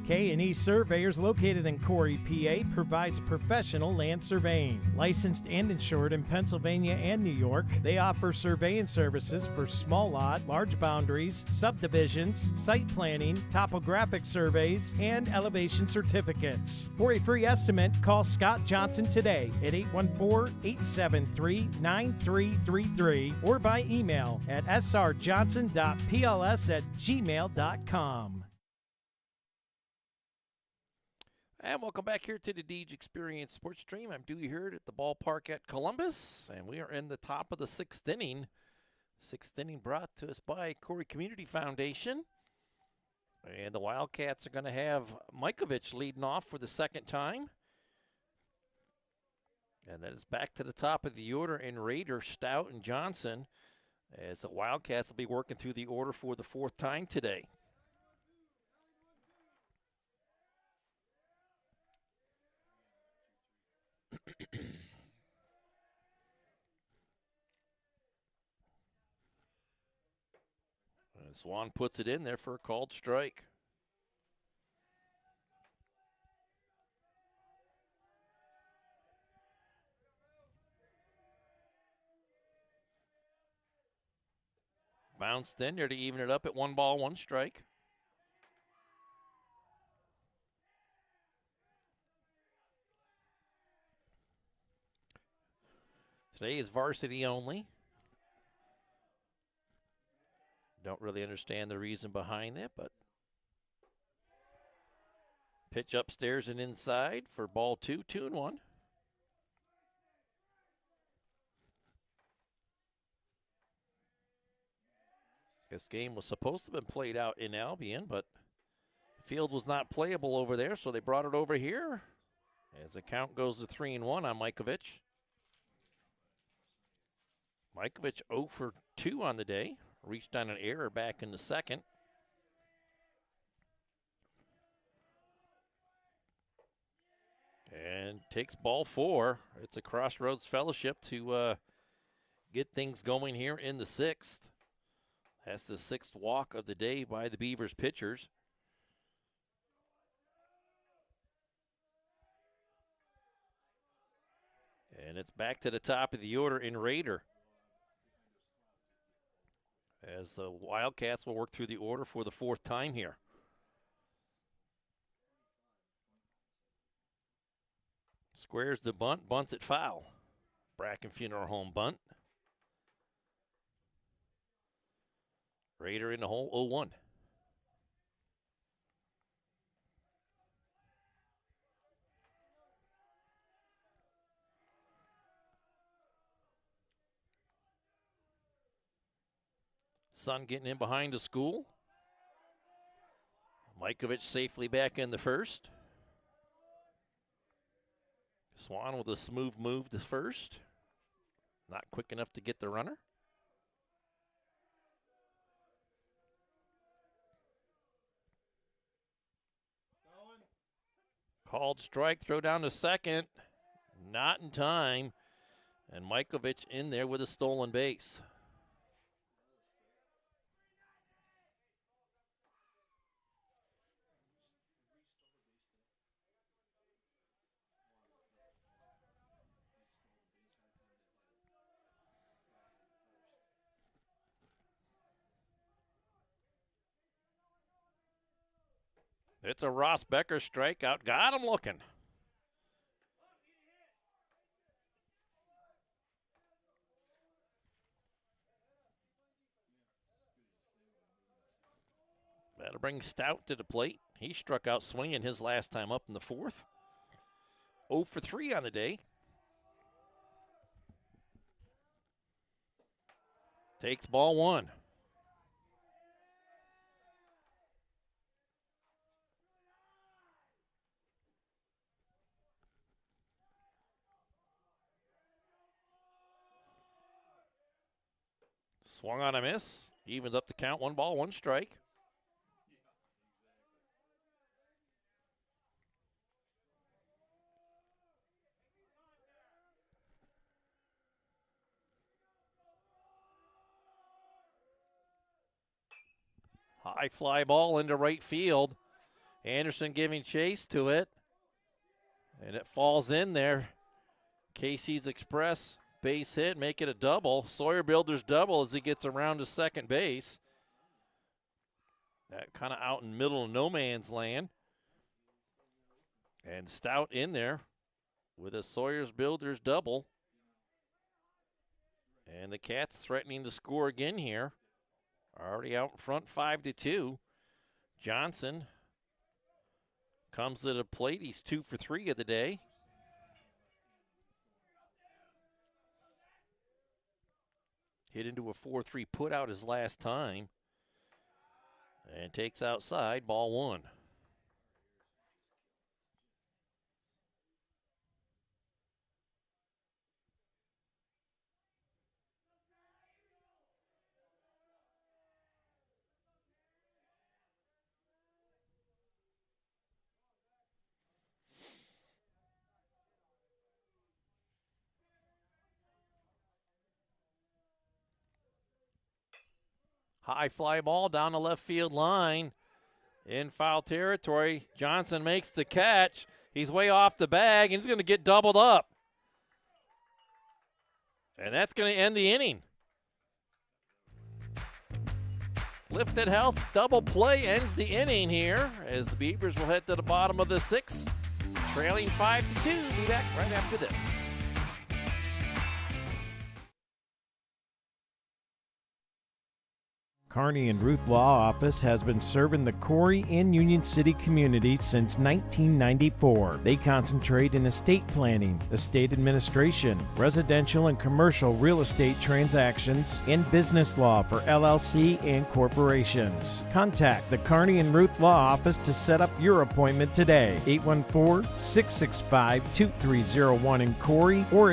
K&E Surveyors, located in Corry, PA, provides professional land surveying. Licensed and insured in Pennsylvania and New York, they offer surveying services for small lot, large boundaries, subdivisions, site planning, topographic surveys, and elevation certificates. For a free estimate, call Scott Johnson today at 814-873-9333 or by email at srjohnson.pls@gmail.com. And welcome back here to the Deej Experience Sports Stream. I'm Dewey Hurd at the ballpark at Columbus, and we are in the top of the sixth inning. Sixth inning brought to us by Corry Community Foundation. And the Wildcats are going to have Mikovich leading off for the second time. And that is back to the top of the order in Rader, Stout, and Johnson, as the Wildcats will be working through the order for the fourth time today. Swan puts it in there for a called strike. Bounced in there to even it up at 1-1 strike. Today is varsity only. Don't really understand the reason behind that, but pitch upstairs and inside for ball 2, 2-1. This game was supposed to have been played out in Albion, but the field was not playable over there, so they brought it over here as the count goes to 3-1 on Mikovich. Mikovich 0 for 2 on the day. Reached on an error back in the second. And takes ball 4. It's a Crossroads Fellowship to get things going here in the sixth. That's the sixth walk of the day by the Beavers pitchers. And it's back to the top of the order in Rader, as the Wildcats will work through the order for the fourth time here. Squares the bunt, bunts it foul. Bracken Funeral Home bunt. Rader in the hole, 0-1. Sun getting in behind the school. Mikovich safely back in the first. Swan with a smooth move to first. Not quick enough to get the runner. Called strike, throw down to second. Not in time. And Mikovich in there with a stolen base. It's a Ross Becker strikeout. Got him looking. That'll bring Stout to the plate. He struck out swinging his last time up in the fourth. 0 for 3 on the day. Takes ball one. Swung on a miss. Evens up the count. 1 ball, 1 strike. High fly ball into right field. Anderson giving chase to it. And it falls in there. Casey's Express base hit, make it a double. Sawyer Builders double as he gets around to second base. That kind of out in middle of no man's land. And Stout in there with a Sawyer's Builders double. And the Cats threatening to score again here. Already out in front 5-2. Johnson comes to the plate. He's 2 for 3 of the day. Hit into a 4-3 put out his last time. And takes outside, ball 1. High fly ball down the left field line. In foul territory. Johnson makes the catch. He's way off the bag, and he's going to get doubled up. And that's going to end the inning. Lifted Health double play ends the inning here as the Beavers will head to the bottom of the 6th, trailing 5-2. Be back right after this. Kearney and Ruth Law Office has been serving the Corry and Union City community since 1994. They concentrate in estate planning, estate administration, residential and commercial real estate transactions, and business law for LLC and corporations. Contact the Kearney and Ruth Law Office to set up your appointment today. 814-665-2301 in Corry or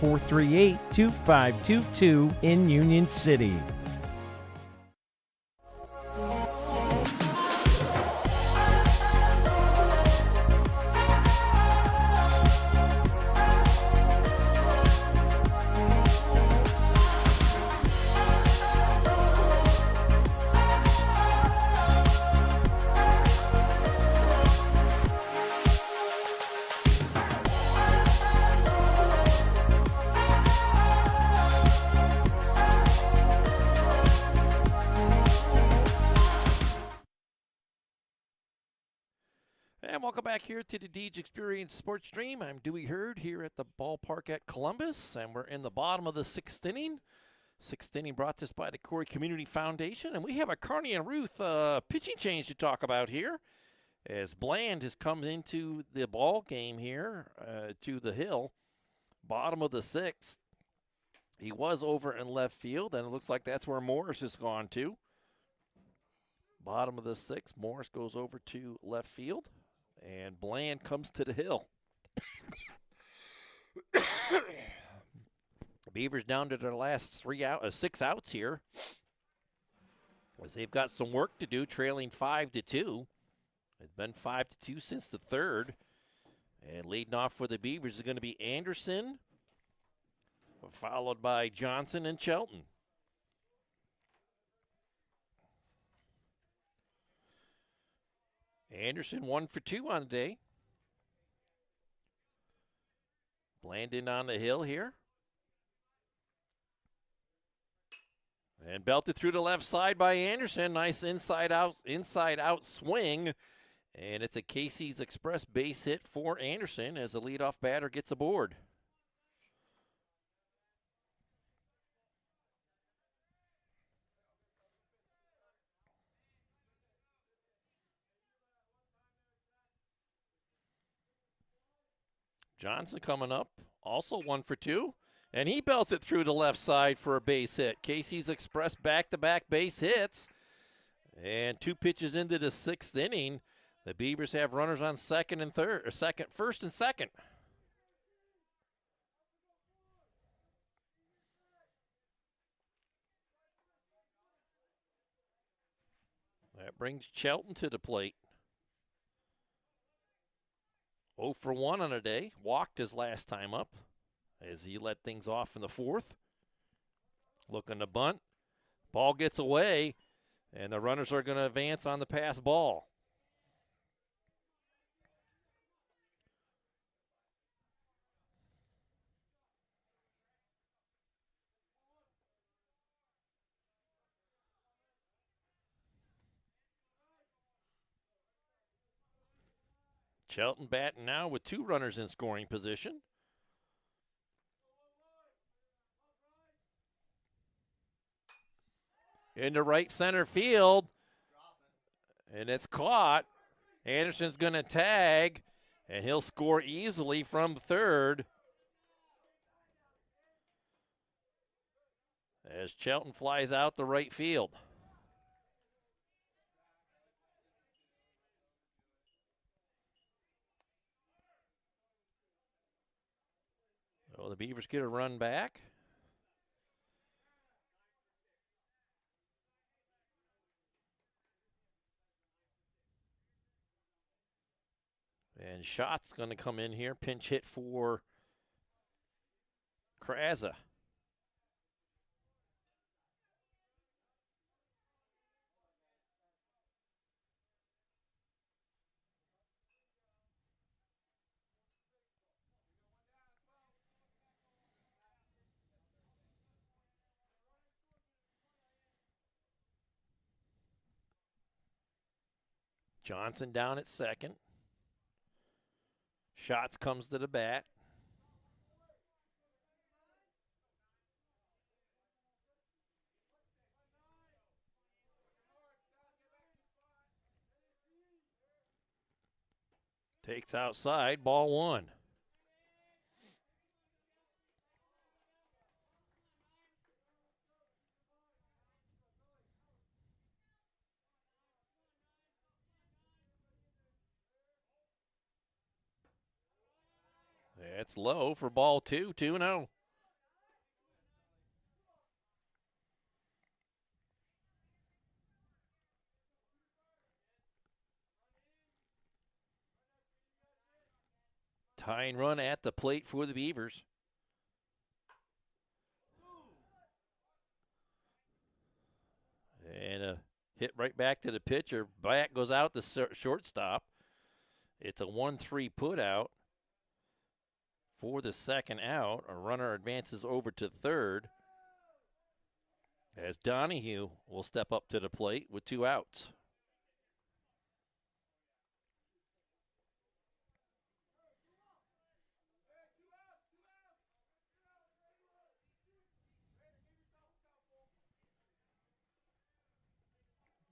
814-438-2522 in Union City. And welcome back here to the Deej Experience Sports Stream. I'm Dewey Hurd here at the ballpark at Columbus, and we're in the bottom of the 6th inning. 6th inning brought to us by the Corry Community Foundation, and we have a Kearney and Ruth pitching change to talk about here, as Bland has come into the ball game here to the hill, bottom of the 6th. He was over in left field, and it looks like that's where Morris has gone to. Bottom of the 6th, Morris goes over to left field. And Bland comes to the hill. Beavers down to their last 6 outs here, as they've got some work to do, trailing 5-2. It's been 5-2 since the 3rd. And leading off for the Beavers is going to be Anderson, followed by Johnson and Shelton. Anderson 1 for 2 on the day. Bland in on the hill here. And belted through the left side by Anderson. Nice inside out swing. And it's a Casey's Express base hit for Anderson as the leadoff batter gets aboard. Johnson coming up, also 1 for 2. And he belts it through the left side for a base hit. Casey's Express back-to-back base hits. And 2 pitches into the 6th inning. The Beavers have runners on first and second. That brings Chelton to the plate. 0 for 1 on a day. Walked his last time up as he let things off in the 4th. Looking to bunt. Ball gets away, and the runners are going to advance on the pass ball. Chelton batting now with 2 runners in scoring position. Into right center field, and it's caught. Anderson's going to tag, and he'll score easily from third. As Chelton flies out the right field. So the Beavers get a run back. And Schott's going to come in here, pinch hit for Kraza. Johnson down at second. Schatz comes to the bat. Takes outside, ball 1. It's low for ball 2, 2-0. Tying run at the plate for the Beavers. And a hit right back to the pitcher. Bat goes out the shortstop. It's a 1-3 put out. For the second out, a runner advances over to third as Donahue will step up to the plate with 2 outs.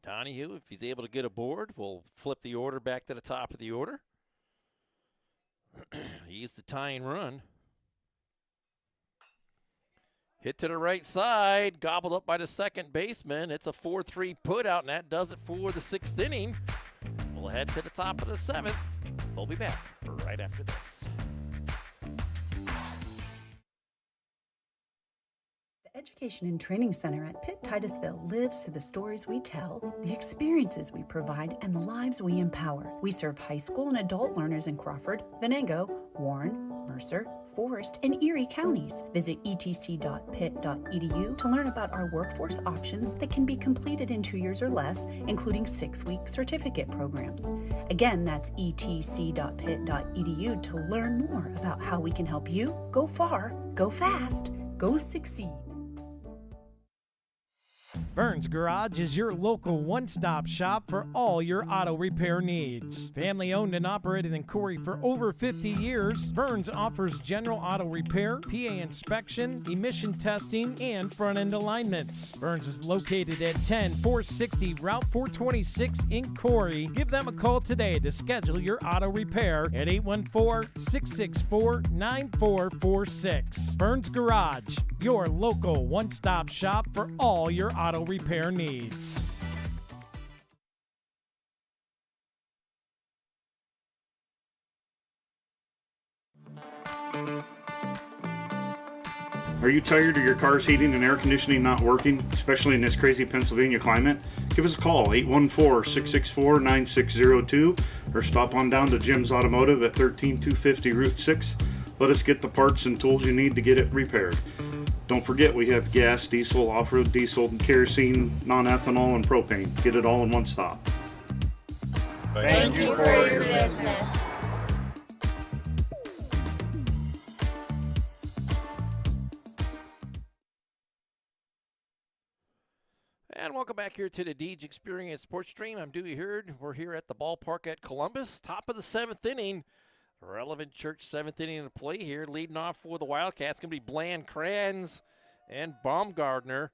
Donahue, if he's able to get aboard, will flip the order back to the top of the order. He's the tying run. Hit to the right side, gobbled up by the second baseman. It's a 4-3 put out, and that does it for the 6th inning. We'll head to the top of the 7th. We'll be back right after this. The Education and Training Center at Pitt Titusville lives through the stories we tell, the experiences we provide, and the lives we empower. We serve high school and adult learners in Crawford, Venango, Warren, Mercer, Forest, and Erie counties. Visit etc.pitt.edu to learn about our workforce options that can be completed in 2 years or less, including 6-week certificate programs. Again, that's etc.pitt.edu to learn more about how we can help you go far, go fast, go succeed. Vern's Garage is your local one-stop shop for all your auto repair needs. Family owned and operated in Corry for over 50 years, Vern's offers general auto repair, Piaa inspection, emission testing, and front-end alignments. Vern's is located at 10460 Route 426 in Corry. Give them a call today to schedule your auto repair at 814-664-9446. Vern's Garage, your local one-stop shop for all your auto repair needs. Are you tired of your car's heating and air conditioning not working, especially in this crazy Pennsylvania climate? Give us a call, 814-664-9602, or stop on down to Jim's Automotive at 13250 Route 6. Let us get the parts and tools you need to get it repaired. Don't forget, we have gas, diesel, off-road diesel, kerosene, non-ethanol, and propane. Get it all in one stop. Thank you for your business. And welcome back here to the Deej Experience Sports Stream. I'm Dewey Hurd. We're here at the ballpark at Columbus. Top of the 7th inning. Relevant Church 7th inning to play here. Leading off for the Wildcats going to be Bland, Kranz, and Baumgartner.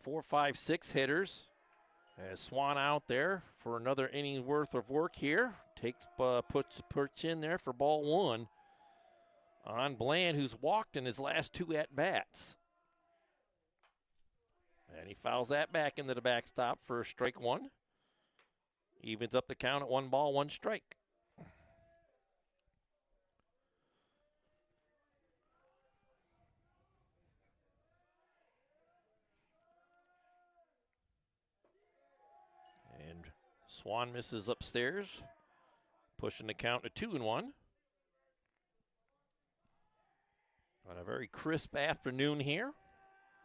4, 5, 6 hitters. As Swan out there for another inning worth of work here. Puts the perch in there for ball 1 on Bland, who's walked in his last 2 at-bats. And he fouls that back into the backstop for strike 1. Evens up the count at 1 ball, 1 strike. And Swan misses upstairs, pushing the count to 2-1. On a very crisp afternoon here.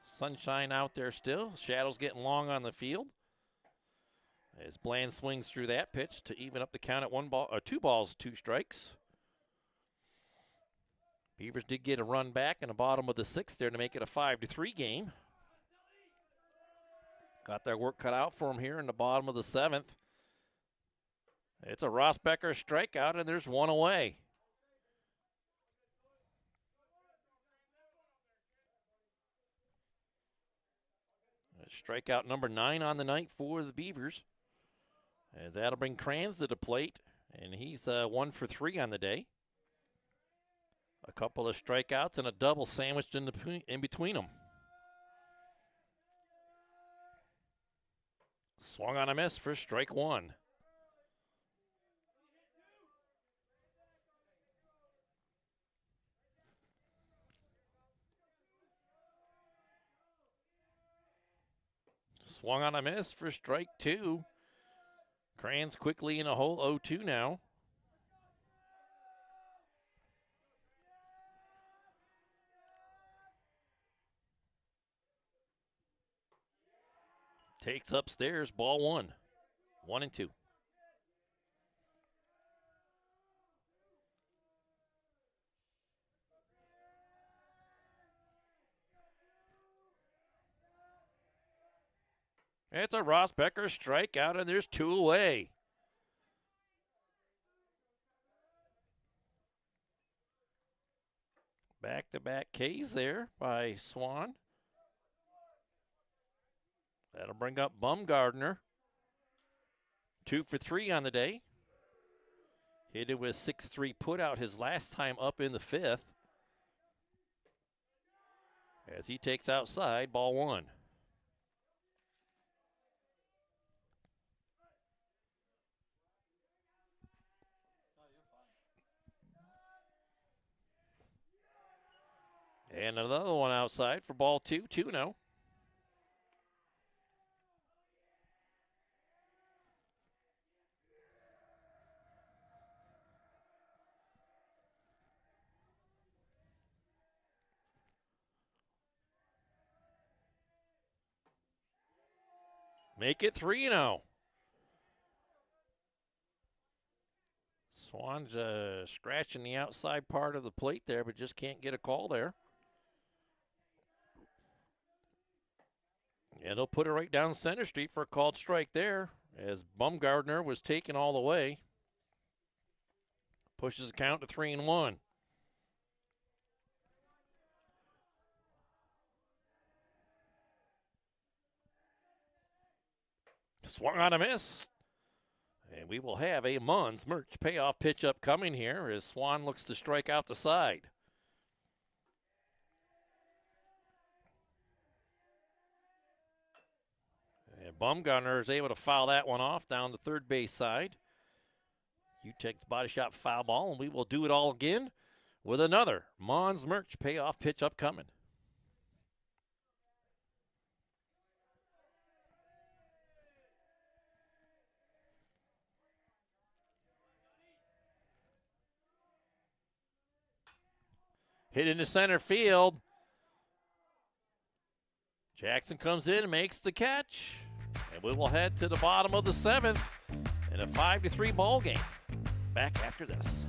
Sunshine out there still. Shadows getting long on the field. As Bland swings through that pitch to even up the count at 2 balls, 2 strikes. Beavers did get a run back in the bottom of the 6th there to make it a 5-3 game. Got their work cut out for them here in the bottom of the 7th. It's a Rossbecker strikeout, and there's 1 away. Strikeout number 9 on the night for the Beavers. As that'll bring Kranz to the plate, and he's 1 for 3 on the day. A couple of strikeouts and a double sandwiched in between them. Swung on a miss for strike 1. Swung on a miss for strike 2. Kranz quickly in a hole, 0-2 now. Takes upstairs, ball 1. 1-2. It's a Rossbecker strikeout, and there's 2 away. Back-to-back Ks there by Swan. That'll bring up Baumgartner. 2 for 3 on the day. Hit it with 6-3 put out his last time up in the 5th. As he takes outside, ball 1. And another one outside for ball 2, 2-0. Make it 3-0. Swan's scratching the outside part of the plate there, but just can't get a call there. And they'll put it right down Center Street for a called strike there as Bumgardner was taken all the way. Pushes the count to 3-1. Swung on a miss. And we will have a Mons Merch payoff pitch up coming here as Swan looks to strike out the side. And Bumgarner is able to foul that one off down the third base side. You take the body shot foul ball, and we will do it all again with another Mons Merch payoff pitch upcoming. Hit into center field. Jackson comes in and makes the catch. And we will head to the bottom of the 7th in a 5-3 ball game. Back after this.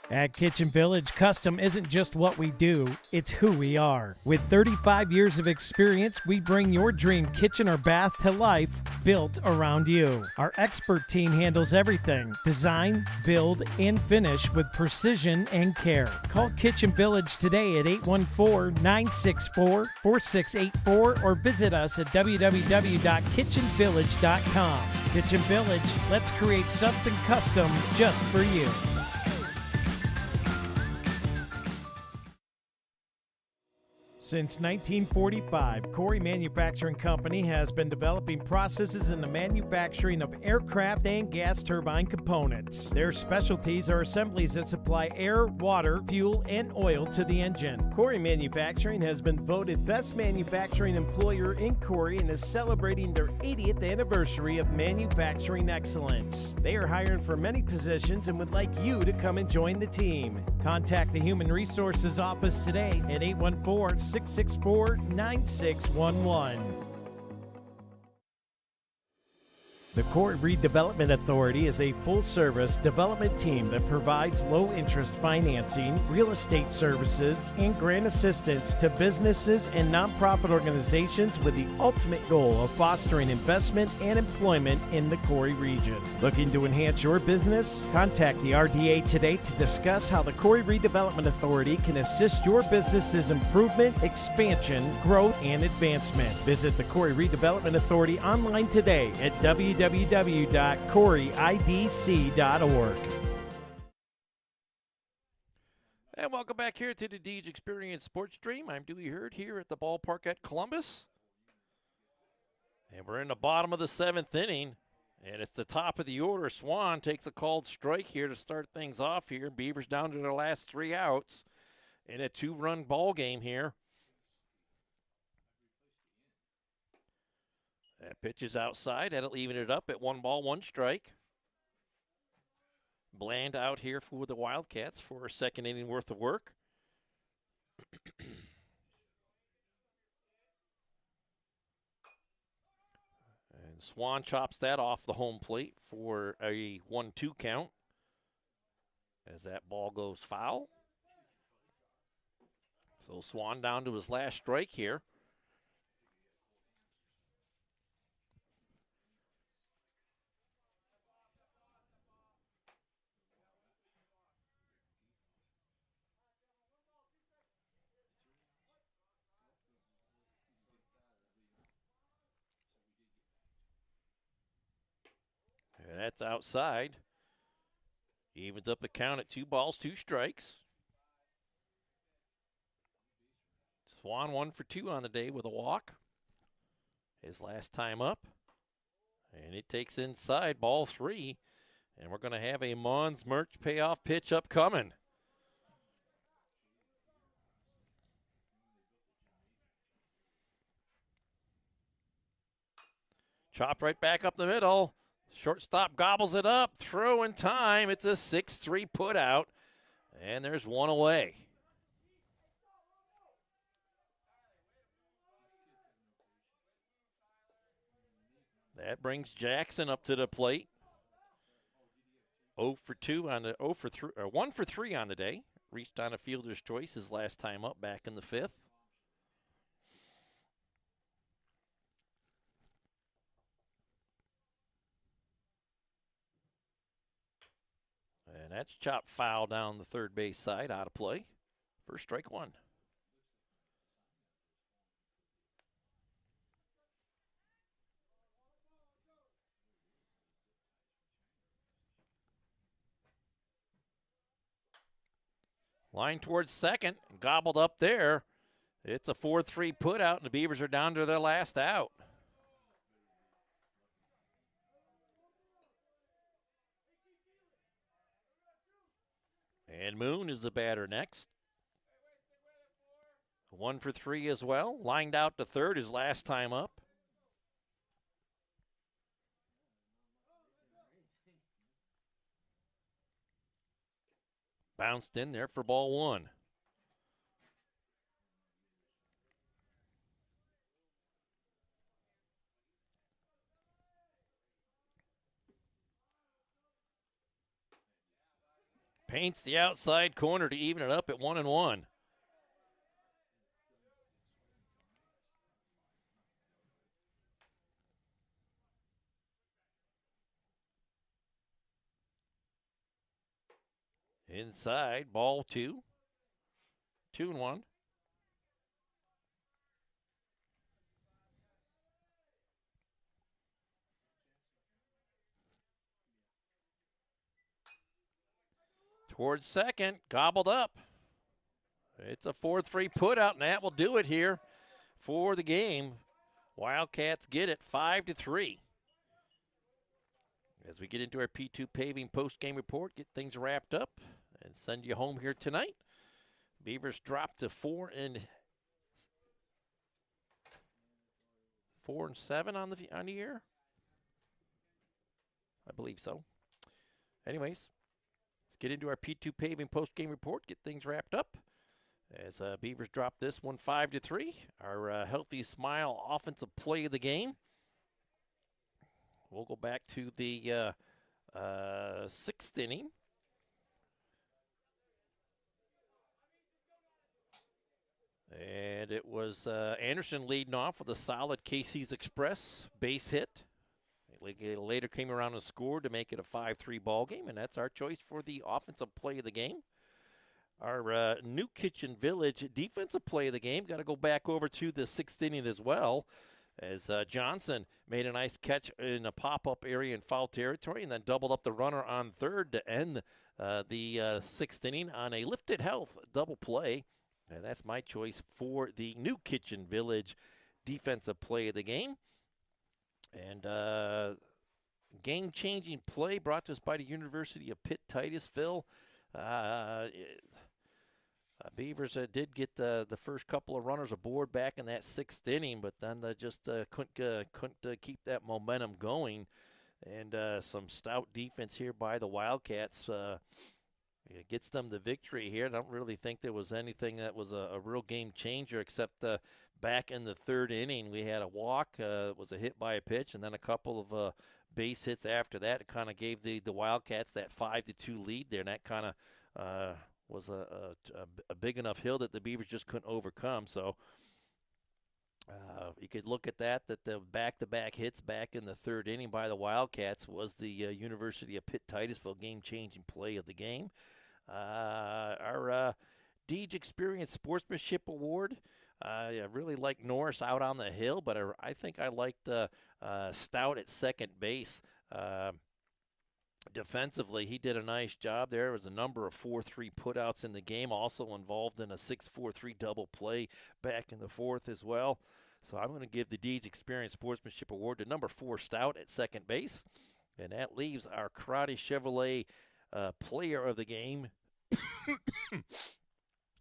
At Kitchen Village, custom isn't just what we do, it's who we are. With 35 years of experience, we bring your dream kitchen or bath to life, built around you. Our expert team handles everything: design, build, and finish with precision and care. Call Kitchen Village today at 814-964-4684 or visit us at www.kitchenvillage.com. Kitchen Village, let's create something custom just for you. Since 1945, Corry Manufacturing Company has been developing processes in the manufacturing of aircraft and gas turbine components. Their specialties are assemblies that supply air, water, fuel, and oil to the engine. Corry Manufacturing has been voted Best Manufacturing Employer in Corry and is celebrating their 80th anniversary of manufacturing excellence. They are hiring for many positions and would like you to come and join the team. Contact the Human Resources Office today at 814-664-9611. The Corry Redevelopment Authority is a full-service development team that provides low-interest financing, real estate services, and grant assistance to businesses and nonprofit organizations with the ultimate goal of fostering investment and employment in the Corry region. Looking to enhance your business? Contact the RDA today to discuss how the Corry Redevelopment Authority can assist your business's improvement, expansion, growth, and advancement. Visit the Corry Redevelopment Authority online today at www.corryidc.org. And welcome back here to the Deej Experience Sports Stream. I'm Dewey Hurd here at the ballpark at Columbus. And we're in the bottom of the 7th inning. And it's the top of the order. Swan takes a called strike here to start things off here. Beavers down to their last 3 outs in a 2-run ball game here. That pitch is outside. That'll even it up at 1 ball, 1 strike. Bland out here for the Wildcats for a 2nd inning worth of work. And Swan chops that off the home plate for a 1-2 count as that ball goes foul. So Swan down to his last strike here. And that's outside. Evens up the count at 2 balls, 2 strikes. Swan 1 for 2 on the day with a walk. His last time up. And it takes inside, ball 3. And we're going to have a Mons Merch payoff pitch upcoming. Chopped right back up the middle. Shortstop gobbles it up. Throw in time. It's a 6-3 put out. And there's 1 away. That brings Jackson up to the plate. 0 for 2 on the 1 for 3 on the day reached on a fielder's choice his last time up back in the 5th. And that's chopped foul down the third base side, out of play. First strike one. Line towards second, gobbled up there. It's a 4-3 put out, and the Beavers are down to their last out. And Moon is the batter next. 1 for 3 as well. Lined out to third his last time up. Bounced in there for ball 1. Paints the outside corner to even it up at 1-1. Inside, ball 2. 2-1. Towards second, gobbled up. It's a 4-3 put out, and that will do it here for the game. Wildcats get it 5-3. As we get into our P2 Paving post-game report, get things wrapped up, and send you home here tonight. Beavers dropped to 4-7 on the year. I believe so. Anyways, let's get into our P2 Paving post-game report, get things wrapped up. As Beavers drop this one 5-3. Our Healthy Smile offensive play of the game. We'll go back to the 6th inning. And it was Anderson leading off with a solid Casey's Express base hit. Later came around and scored to make it a 5-3 ball game, and that's our choice for the offensive play of the game. Our New Kitchen Village defensive play of the game, got to go back over to the 6th inning as well, as Johnson made a nice catch in a pop-up area in foul territory and then doubled up the runner on third to end the 6th inning on a lifted health double play. And that's my choice for the New Kitchen Village defensive play of the game. And game-changing play brought to us by the University of Pitt Titusville. Beavers did get the first couple of runners aboard back in that 6th inning, but then they just couldn't keep that momentum going. And some stout defense here by the Wildcats gets them the victory here. I don't really think there was anything that was a real game changer, except back in the 3rd inning we had a walk, was a hit by a pitch, and then a couple of base hits after that. It kind of gave the Wildcats that 5-2 lead there, and that kind of was a big enough hill that the Beavers just couldn't overcome. So you could look at that the back-to-back hits back in the 3rd inning by the Wildcats was the University of Pitt Titusville game-changing play of the game. Our Deej Experience Sportsmanship Award, I really like Norris out on the hill, but I think I liked Stout at second base. Defensively, he did a nice job there. There was a number of 4-3 putouts in the game, also involved in a 6-4-3 double play back in the 4th as well. So I'm going to give the Deej Experience Sportsmanship Award to number 4 Stout at second base. And that leaves our Karate Chevrolet player of the game.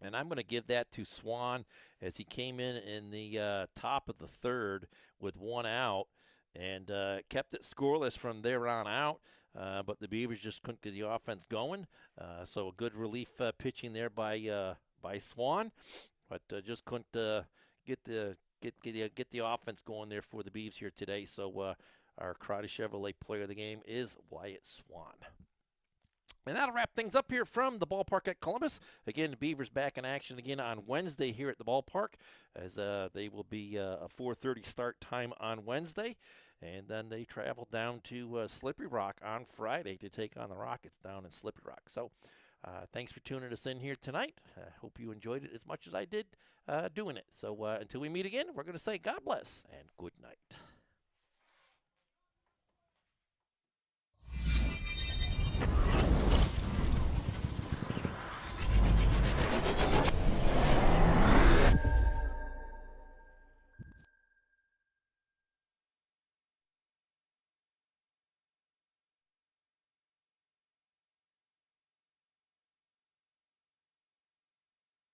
And I'm going to give that to Swan, as he came in the top of the 3rd with 1 out and kept it scoreless from there on out. But the Beavers just couldn't get the offense going. So a good relief pitching there by Swan, but just couldn't get the offense going there for the Beavs here today. So our Karate Chevrolet player of the game is Wyatt Swan. And that'll wrap things up here from the ballpark at Columbus. Again, the Beavers back in action again on Wednesday here at the ballpark, as they will be a 4:30 start time on Wednesday. And then they travel down to Slippery Rock on Friday to take on the Rockets down in Slippery Rock. So thanks for tuning us in here tonight. I hope you enjoyed it as much as I did doing it. So until we meet again, we're going to say God bless and good night.